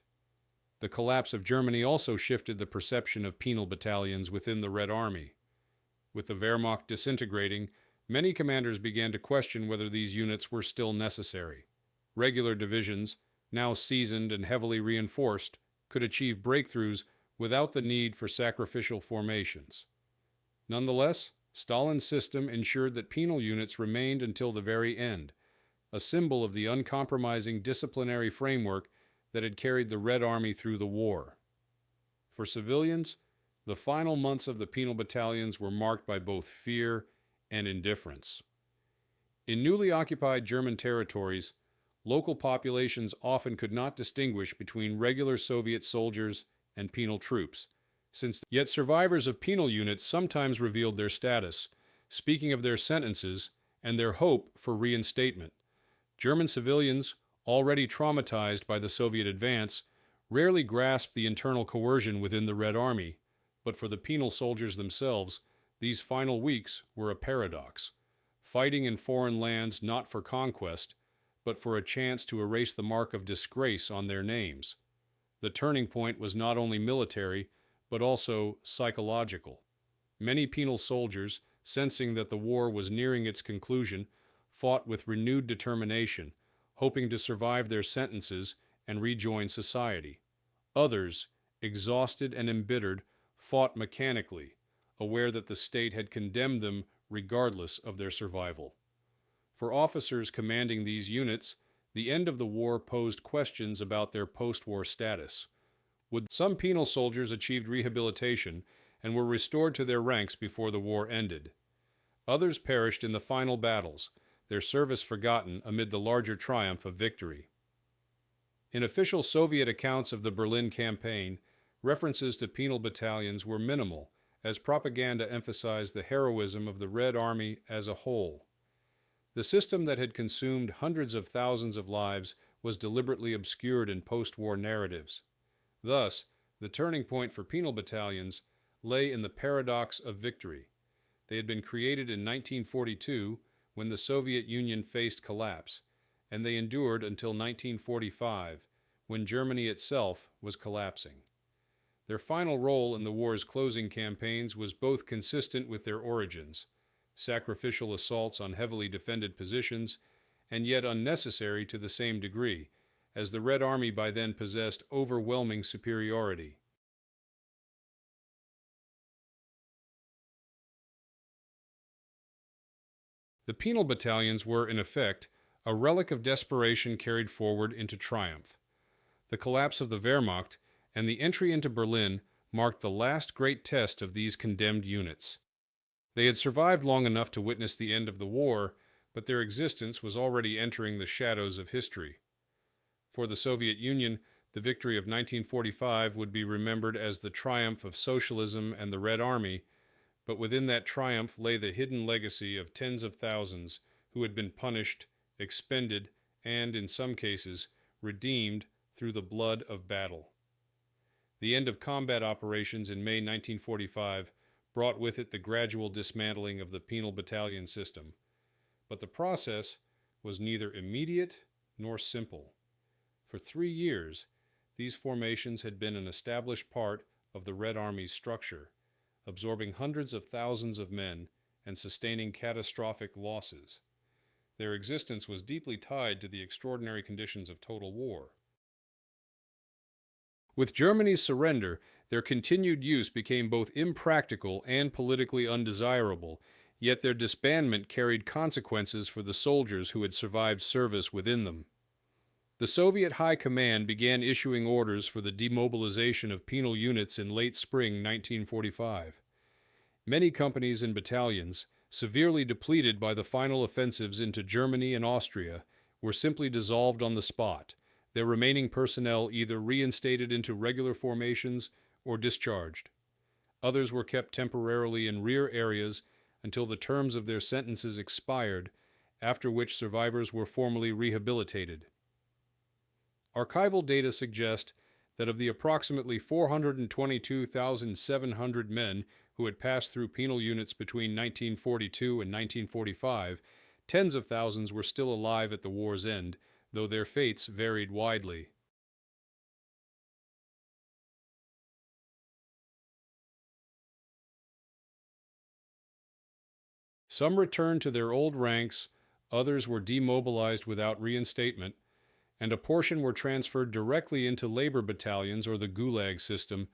The collapse of Germany also shifted the perception of penal battalions within the Red Army. With the Wehrmacht disintegrating, many commanders began to question whether these units were still necessary. Regular divisions, now seasoned and heavily reinforced, could achieve breakthroughs without the need for sacrificial formations. Nonetheless, Stalin's system ensured that penal units remained until the very end, a symbol of the uncompromising disciplinary framework that had carried the Red Army through the war. For civilians, the final months of the penal battalions were marked by both fear and indifference. In newly occupied German territories, local populations often could not distinguish between regular Soviet soldiers and penal troops, yet survivors of penal units sometimes revealed their status, speaking of their sentences and their hope for reinstatement. German civilians, already traumatized by the Soviet advance, rarely grasped the internal coercion within the Red Army, but for the penal soldiers themselves, these final weeks were a paradox, fighting in foreign lands not for conquest, but for a chance to erase the mark of disgrace on their names. The turning point was not only military, but also psychological. Many penal soldiers, sensing that the war was nearing its conclusion, fought with renewed determination, hoping to survive their sentences and rejoin society. Others, exhausted and embittered, fought mechanically, aware that the state had condemned them regardless of their survival. For officers commanding these units, the end of the war posed questions about their post-war status. Some penal soldiers achieved rehabilitation and were restored to their ranks before the war ended. Others perished in the final battles, their service forgotten amid the larger triumph of victory. In official Soviet accounts of the Berlin campaign, references to penal battalions were minimal, as propaganda emphasized the heroism of the Red Army as a whole. The system that had consumed hundreds of thousands of lives was deliberately obscured in post-war narratives. Thus, the turning point for penal battalions lay in the paradox of victory. They had been created in 1942 when the Soviet Union faced collapse, and they endured until 1945 when Germany itself was collapsing. Their final role in the war's closing campaigns was both consistent with their origins, sacrificial assaults on heavily defended positions, and yet unnecessary to the same degree, as the Red Army by then possessed overwhelming superiority. The penal battalions were, in effect, a relic of desperation carried forward into triumph. The collapse of the Wehrmacht and the entry into Berlin marked the last great test of these condemned units. They had survived long enough to witness the end of the war, but their existence was already entering the shadows of history. For the Soviet Union, the victory of 1945 would be remembered as the triumph of socialism and the Red Army, but within that triumph lay the hidden legacy of tens of thousands who had been punished, expended, and, in some cases, redeemed through the blood of battle. The end of combat operations in May 1945 brought with it the gradual dismantling of the penal battalion system, but the process was neither immediate nor simple. For 3 years, these formations had been an established part of the Red Army's structure, absorbing hundreds of thousands of men and sustaining catastrophic losses. Their existence was deeply tied to the extraordinary conditions of total war. With Germany's surrender, their continued use became both impractical and politically undesirable, yet their disbandment carried consequences for the soldiers who had survived service within them. The Soviet High Command began issuing orders for the demobilization of penal units in late spring 1945. Many companies and battalions, severely depleted by the final offensives into Germany and Austria, were simply dissolved on the spot, their remaining personnel either reinstated into regular formations or discharged. Others were kept temporarily in rear areas until the terms of their sentences expired, after which survivors were formally rehabilitated. Archival data suggest that of the approximately 422,700 men who had passed through penal units between 1942 and 1945, tens of thousands were still alive at the war's end, though their fates varied widely. Some returned to their old ranks, others were demobilized without reinstatement, and a portion were transferred directly into labor battalions or the Gulag system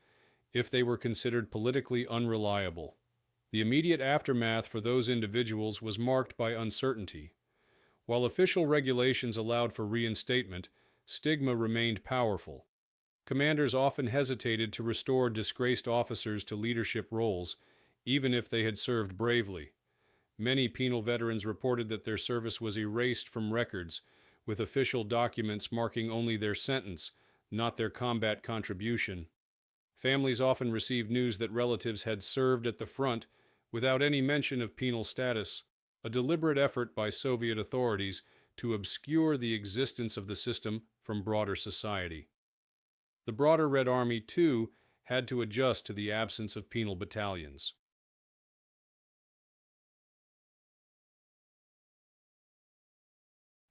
if they were considered politically unreliable. The immediate aftermath for those individuals was marked by uncertainty. While official regulations allowed for reinstatement, stigma remained powerful. Commanders often hesitated to restore disgraced officers to leadership roles, even if they had served bravely. Many penal veterans reported that their service was erased from records, with official documents marking only their sentence, not their combat contribution. Families often received news that relatives had served at the front without any mention of penal status, a deliberate effort by Soviet authorities to obscure the existence of the system from broader society. The broader Red Army, too, had to adjust to the absence of penal battalions.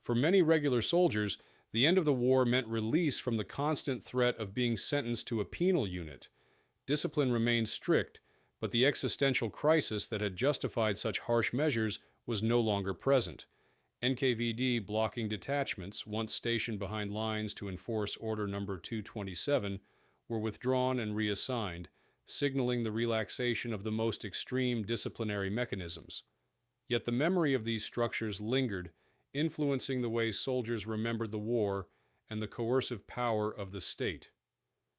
For many regular soldiers, the end of the war meant release from the constant threat of being sentenced to a penal unit. Discipline remained strict, but the existential crisis that had justified such harsh measures was no longer present. NKVD blocking detachments, once stationed behind lines to enforce Order Number 227, were withdrawn and reassigned, signaling the relaxation of the most extreme disciplinary mechanisms. Yet the memory of these structures lingered, influencing the way soldiers remembered the war and the coercive power of the state.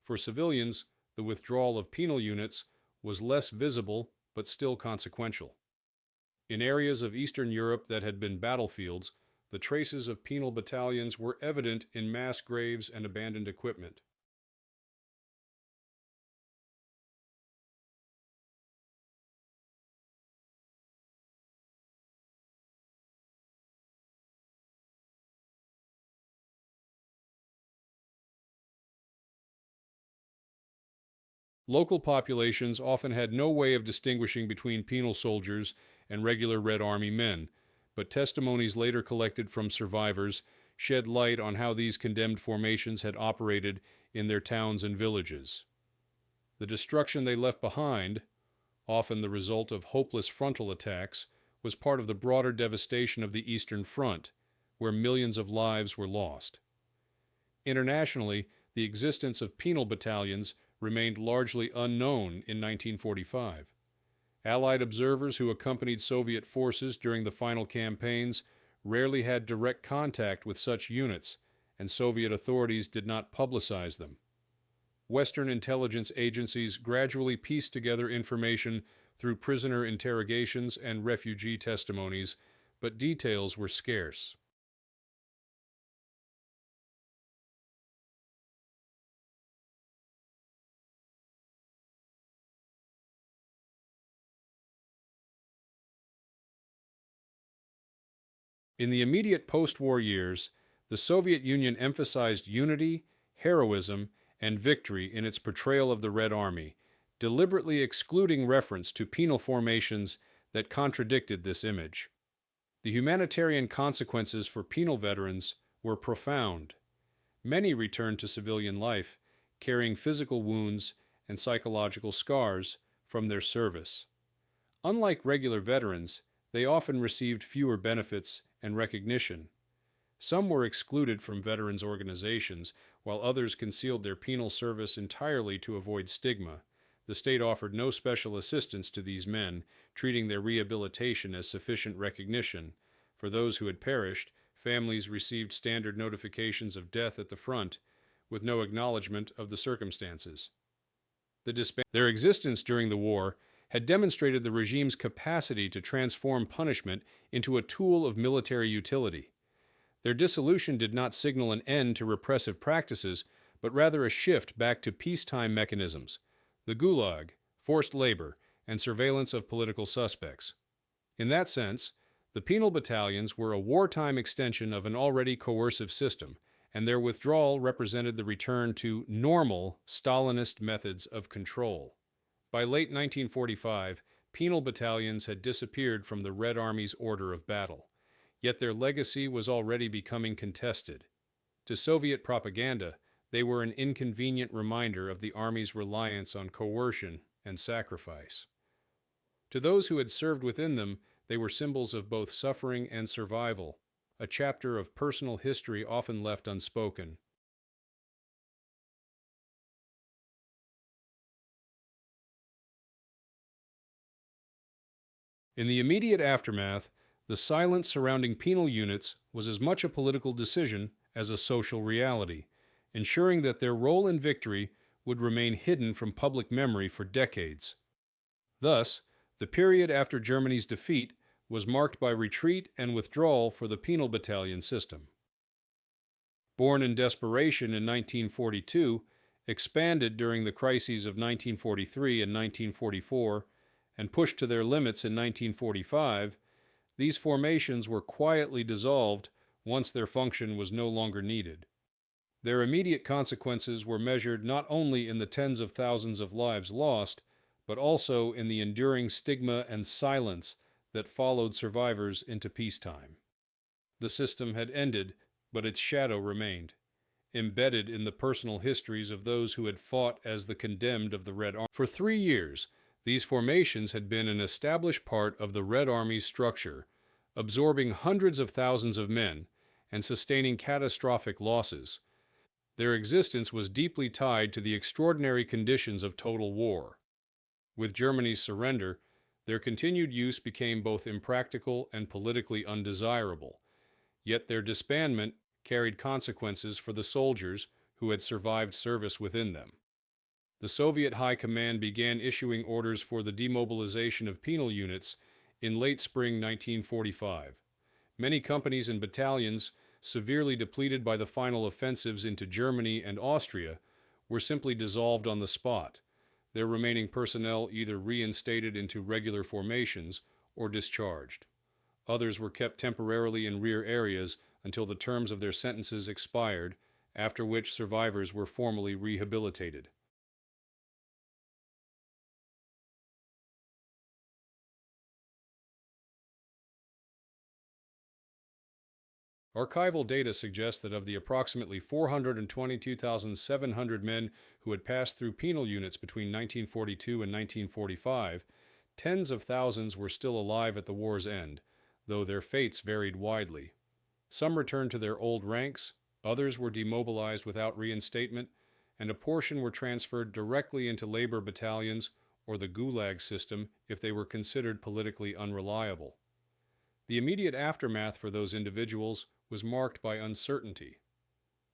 For civilians, the withdrawal of penal units was less visible but still consequential. In areas of Eastern Europe that had been battlefields, the traces of penal battalions were evident in mass graves and abandoned equipment. Local populations often had no way of distinguishing between penal soldiers and regular Red Army men, but testimonies later collected from survivors shed light on how these condemned formations had operated in their towns and villages. The destruction they left behind, often the result of hopeless frontal attacks, was part of the broader devastation of the Eastern Front, where millions of lives were lost. Internationally, the existence of penal battalions remained largely unknown in 1945. Allied observers who accompanied Soviet forces during the final campaigns rarely had direct contact with such units, and Soviet authorities did not publicize them. Western intelligence agencies gradually pieced together information through prisoner interrogations and refugee testimonies, but details were scarce. In the immediate post-war years, the Soviet Union emphasized unity, heroism, and victory in its portrayal of the Red Army, deliberately excluding reference to penal formations that contradicted this image. The humanitarian consequences for penal veterans were profound. Many returned to civilian life, carrying physical wounds and psychological scars from their service. Unlike regular veterans, they often received fewer benefits and recognition. Some were excluded from veterans' organizations, while others concealed their penal service entirely to avoid stigma. The state offered no special assistance to these men, treating their rehabilitation as sufficient recognition. For those who had perished, families received standard notifications of death at the front, with no acknowledgement of the circumstances. Their existence during the war had demonstrated the regime's capacity to transform punishment into a tool of military utility. Their dissolution did not signal an end to repressive practices, but rather a shift back to peacetime mechanisms, the Gulag, forced labor, and surveillance of political suspects. In that sense, the penal battalions were a wartime extension of an already coercive system, and their withdrawal represented the return to normal Stalinist methods of control. By late 1945, penal battalions had disappeared from the Red Army's order of battle, yet their legacy was already becoming contested. To Soviet propaganda, they were an inconvenient reminder of the Army's reliance on coercion and sacrifice. To those who had served within them, they were symbols of both suffering and survival, a chapter of personal history often left unspoken. In the immediate aftermath, the silence surrounding penal units was as much a political decision as a social reality, ensuring that their role in victory would remain hidden from public memory for decades. Thus, the period after Germany's defeat was marked by retreat and withdrawal for the penal battalion system. born in desperation in 1942, expanded during the crises of 1943 and 1944, and pushed to their limits in 1945, these formations were quietly dissolved once their function was no longer needed. Their immediate consequences were measured not only in the tens of thousands of lives lost, but also in the enduring stigma and silence that followed survivors into peacetime. The system had ended, but its shadow remained, embedded in the personal histories of those who had fought as the condemned of the Red Army. For 3 years, these formations had been an established part of the Red Army's structure, absorbing hundreds of thousands of men and sustaining catastrophic losses. Their existence was deeply tied to the extraordinary conditions of total war. With Germany's surrender, their continued use became both impractical and politically undesirable, yet their disbandment carried consequences for the soldiers who had survived service within them. The Soviet High Command began issuing orders for the demobilization of penal units in late spring 1945. Many companies and battalions, severely depleted by the final offensives into Germany and Austria, were simply dissolved on the spot, their remaining personnel either reinstated into regular formations or discharged. Others were kept temporarily in rear areas until the terms of their sentences expired, after which survivors were formally rehabilitated. Archival data suggests that of the approximately 422,700 men who had passed through penal units between 1942 and 1945, tens of thousands were still alive at the war's end, though their fates varied widely. Some returned to their old ranks, others were demobilized without reinstatement, and a portion were transferred directly into labor battalions or the Gulag system if they were considered politically unreliable. The immediate aftermath for those individuals was marked by uncertainty.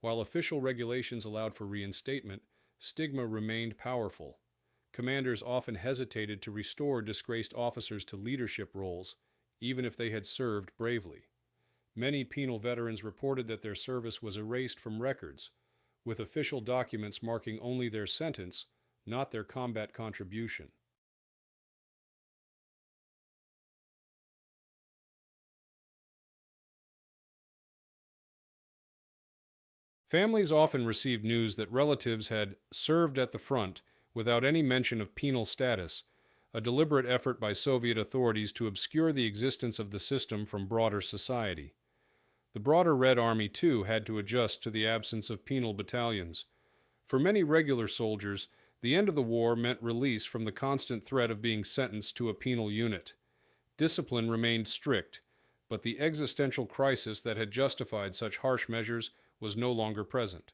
While official regulations allowed for reinstatement, stigma remained powerful. Commanders often hesitated to restore disgraced officers to leadership roles, even if they had served bravely. Many penal veterans reported that their service was erased from records, with official documents marking only their sentence, not their combat contribution. Families often received news that relatives had served at the front without any mention of penal status, a deliberate effort by Soviet authorities to obscure the existence of the system from broader society. The broader Red Army, too, had to adjust to the absence of penal battalions. For many regular soldiers, the end of the war meant release from the constant threat of being sentenced to a penal unit. Discipline remained strict, but the existential crisis that had justified such harsh measures was no longer present.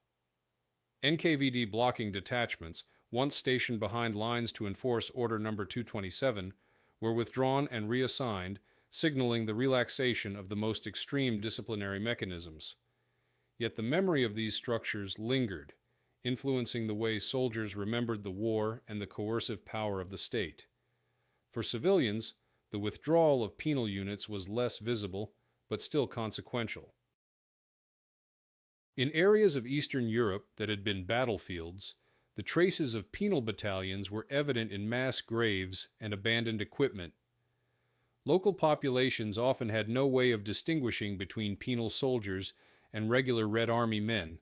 NKVD blocking detachments, once stationed behind lines to enforce Order No. 227, were withdrawn and reassigned, signaling the relaxation of the most extreme disciplinary mechanisms. Yet the memory of these structures lingered, influencing the way soldiers remembered the war and the coercive power of the state. For civilians, the withdrawal of penal units was less visible, but still consequential. In areas of Eastern Europe that had been battlefields, the traces of penal battalions were evident in mass graves and abandoned equipment. Local populations often had no way of distinguishing between penal soldiers and regular Red Army men,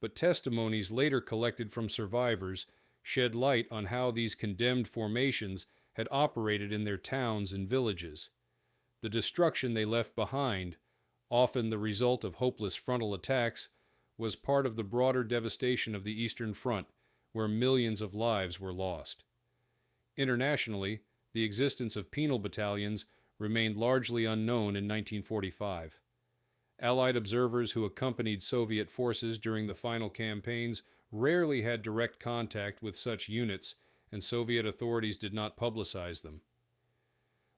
but testimonies later collected from survivors shed light on how these condemned formations had operated in their towns and villages. The destruction they left behind, often the result of hopeless frontal attacks, was part of the broader devastation of the Eastern Front, where millions of lives were lost. Internationally, the existence of penal battalions remained largely unknown in 1945. Allied observers who accompanied Soviet forces during the final campaigns rarely had direct contact with such units, and Soviet authorities did not publicize them.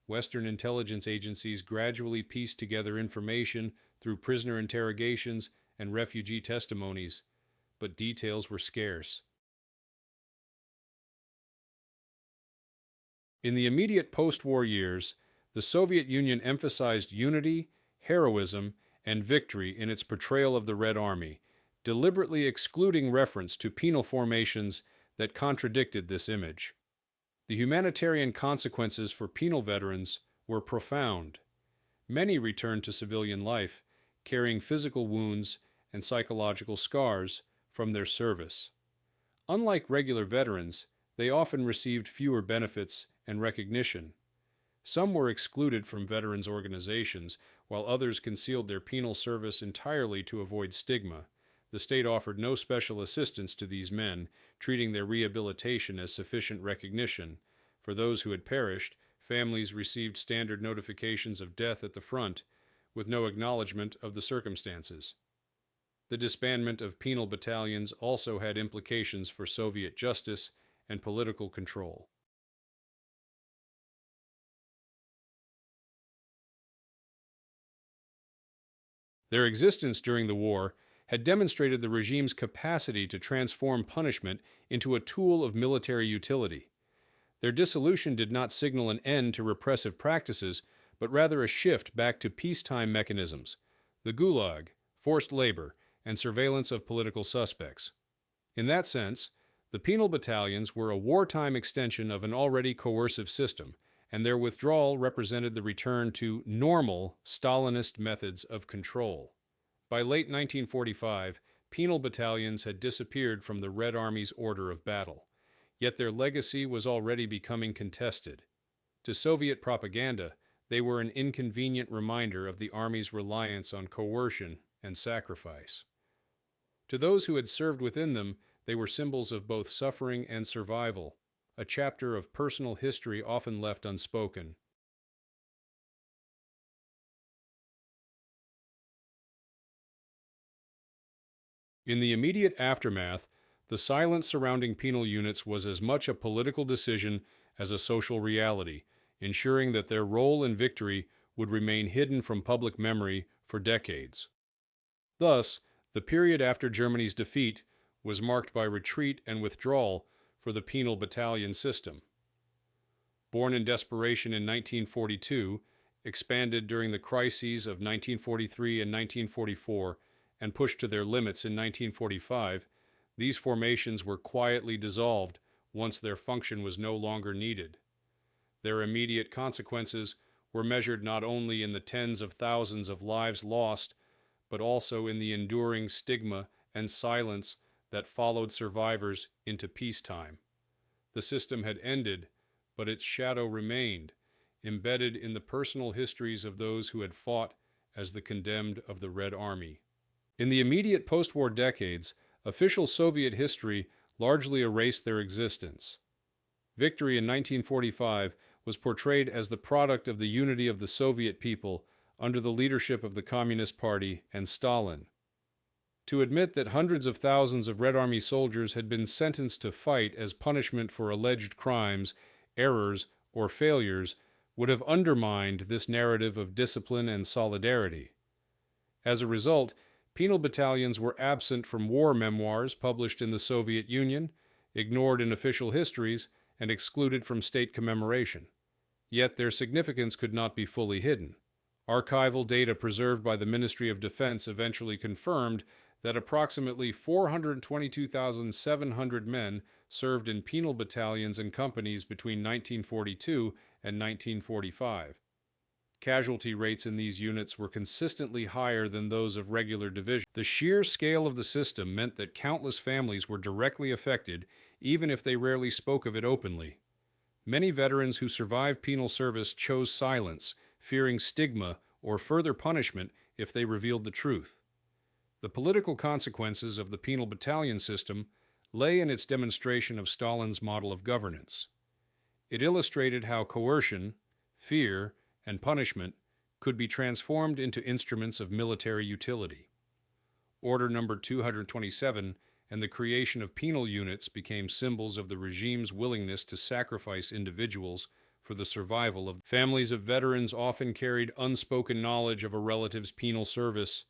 Western intelligence agencies gradually pieced together information through prisoner interrogations and refugee testimonies, but details were scarce. In the immediate post-war years, the Soviet Union emphasized unity, heroism, and victory in its portrayal of the Red Army, deliberately excluding reference to penal formations that contradicted this image. The humanitarian consequences for penal veterans were profound. Many returned to civilian life, carrying physical wounds and psychological scars from their service. Unlike regular veterans, they often received fewer benefits and recognition. Some were excluded from veterans organizations, while others concealed their penal service entirely to avoid stigma. The state offered no special assistance to these men, treating their rehabilitation as sufficient recognition. For those who had perished, families received standard notifications of death at the front, with no acknowledgement of the circumstances. The disbandment of penal battalions also had implications for Soviet justice and political control. Their existence during the war had demonstrated the regime's capacity to transform punishment into a tool of military utility. Their dissolution did not signal an end to repressive practices, but rather a shift back to peacetime mechanisms, the Gulag, forced labor, and surveillance of political suspects. In that sense, the penal battalions were a wartime extension of an already coercive system, and their withdrawal represented the return to normal Stalinist methods of control. By late 1945, penal battalions had disappeared from the Red Army's order of battle, yet their legacy was already becoming contested. To Soviet propaganda, they were an inconvenient reminder of the Army's reliance on coercion and sacrifice. To those who had served within them, they were symbols of both suffering and survival, a chapter of personal history often left unspoken. In the immediate aftermath, the silence surrounding penal units was as much a political decision as a social reality, ensuring that their role in victory would remain hidden from public memory for decades. Thus, the period after Germany's defeat was marked by retreat and withdrawal for the penal battalion system. Born in desperation in 1942, expanded during the crises of 1943 and 1944, and pushed to their limits in 1945, these formations were quietly dissolved once their function was no longer needed. Their immediate consequences were measured not only in the tens of thousands of lives lost, but also in the enduring stigma and silence that followed survivors into peacetime. The system had ended, but its shadow remained, embedded in the personal histories of those who had fought as the condemned of the Red Army. In the immediate post-war decades, official Soviet history largely erased their existence. Victory in 1945 was portrayed as the product of the unity of the Soviet people under the leadership of the Communist Party and Stalin. To admit that hundreds of thousands of Red Army soldiers had been sentenced to fight as punishment for alleged crimes, errors, or failures would have undermined this narrative of discipline and solidarity. As a result, penal battalions were absent from war memoirs published in the Soviet Union, ignored in official histories, and excluded from state commemoration. Yet their significance could not be fully hidden. Archival data preserved by the Ministry of Defense eventually confirmed that approximately 422,700 men served in penal battalions and companies between 1942 and 1945. Casualty rates in these units were consistently higher than those of regular divisions. The sheer scale of the system meant that countless families were directly affected, even if they rarely spoke of it openly. Many veterans who survived penal service chose silence, fearing stigma or further punishment if they revealed the truth. The political consequences of the penal battalion system lay in its demonstration of Stalin's model of governance. It illustrated how coercion, fear, and punishment could be transformed into instruments of military utility. Order number 227 and the creation of penal units became symbols of the regime's willingness to sacrifice individuals for the survival of families of veterans often carried unspoken knowledge of a relative's penal service,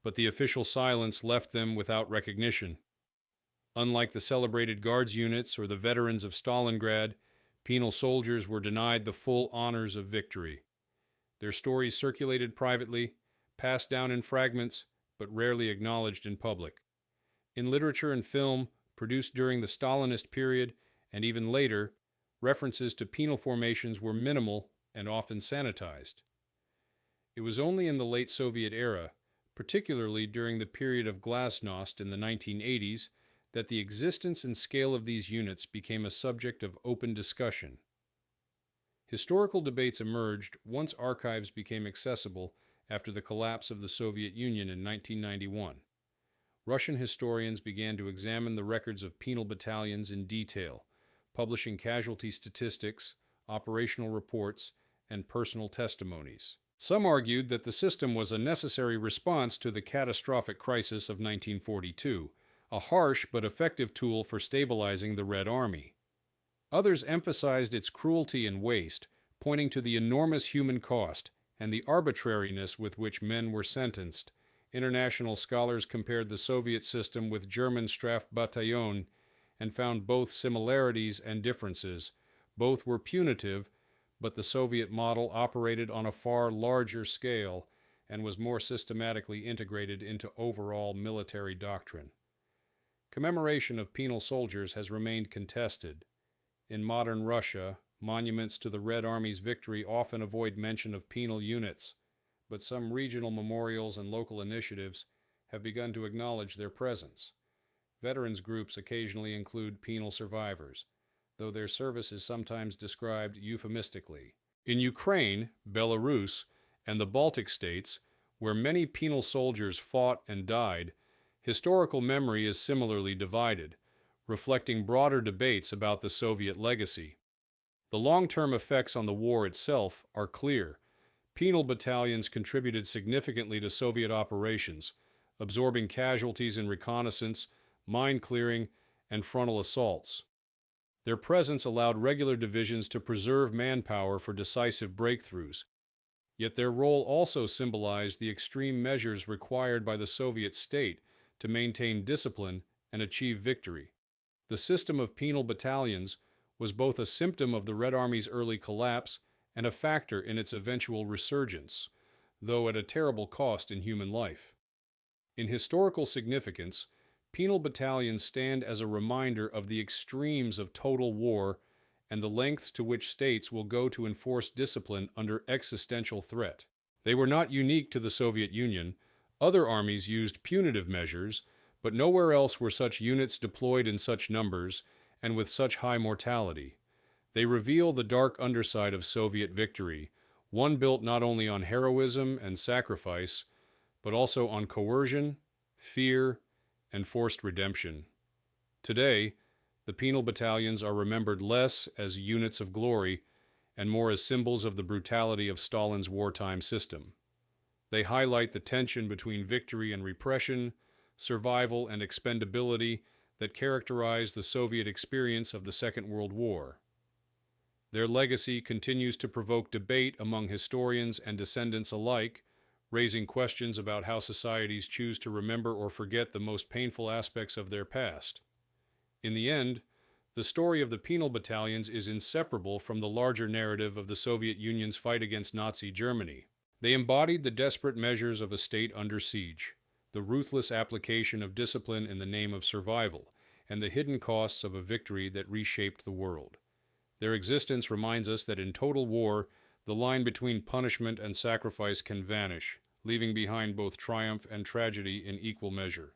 but the official silence left them without recognition. Unlike the celebrated Guards units or the veterans of Stalingrad, penal soldiers were denied the full honors of victory. Their stories circulated privately, passed down in fragments, but rarely acknowledged in public. In literature and film produced during the Stalinist period and even later, references to penal formations were minimal and often sanitized. It was only in the late Soviet era, particularly during the period of glasnost in the 1980s, that the existence and scale of these units became a subject of open discussion. Historical debates emerged once archives became accessible after the collapse of the Soviet Union in 1991. Russian historians began to examine the records of penal battalions in detail, publishing casualty statistics, operational reports, and personal testimonies. Some argued that the system was a necessary response to the catastrophic crisis of 1942, a harsh but effective tool for stabilizing the Red Army. Others emphasized its cruelty and waste, pointing to the enormous human cost and the arbitrariness with which men were sentenced. International scholars compared the Soviet system with German Strafbataillon and found both similarities and differences. Both were punitive, but the Soviet model operated on a far larger scale and was more systematically integrated into overall military doctrine. Commemoration of penal soldiers has remained contested. In modern Russia, monuments to the Red Army's victory often avoid mention of penal units, but some regional memorials and local initiatives have begun to acknowledge their presence. Veterans groups occasionally include penal survivors, though their service is sometimes described euphemistically. In Ukraine, Belarus, and the Baltic states, where many penal soldiers fought and died, historical memory is similarly divided, reflecting broader debates about the Soviet legacy. The long-term effects on the war itself are clear. Penal battalions contributed significantly to Soviet operations, absorbing casualties in reconnaissance, mine clearing, and frontal assaults. Their presence allowed regular divisions to preserve manpower for decisive breakthroughs. Yet their role also symbolized the extreme measures required by the Soviet state to maintain discipline and achieve victory. The system of penal battalions was both a symptom of the Red Army's early collapse and a factor in its eventual resurgence, though at a terrible cost in human life. In historical significance, penal battalions stand as a reminder of the extremes of total war and the lengths to which states will go to enforce discipline under existential threat. They were not unique to the Soviet Union. Other armies used punitive measures, but nowhere else were such units deployed in such numbers and with such high mortality. They reveal the dark underside of Soviet victory, one built not only on heroism and sacrifice, but also on coercion, fear, and forced redemption. Today, the penal battalions are remembered less as units of glory and more as symbols of the brutality of Stalin's wartime system. They highlight the tension between victory and repression, survival and expendability that characterized the Soviet experience of the Second World War. Their legacy continues to provoke debate among historians and descendants alike, raising questions about how societies choose to remember or forget the most painful aspects of their past. In the end, the story of the penal battalions is inseparable from the larger narrative of the Soviet Union's fight against Nazi Germany. They embodied the desperate measures of a state under siege, the ruthless application of discipline in the name of survival, and the hidden costs of a victory that reshaped the world. Their existence reminds us that in total war, the line between punishment and sacrifice can vanish, leaving behind both triumph and tragedy in equal measure.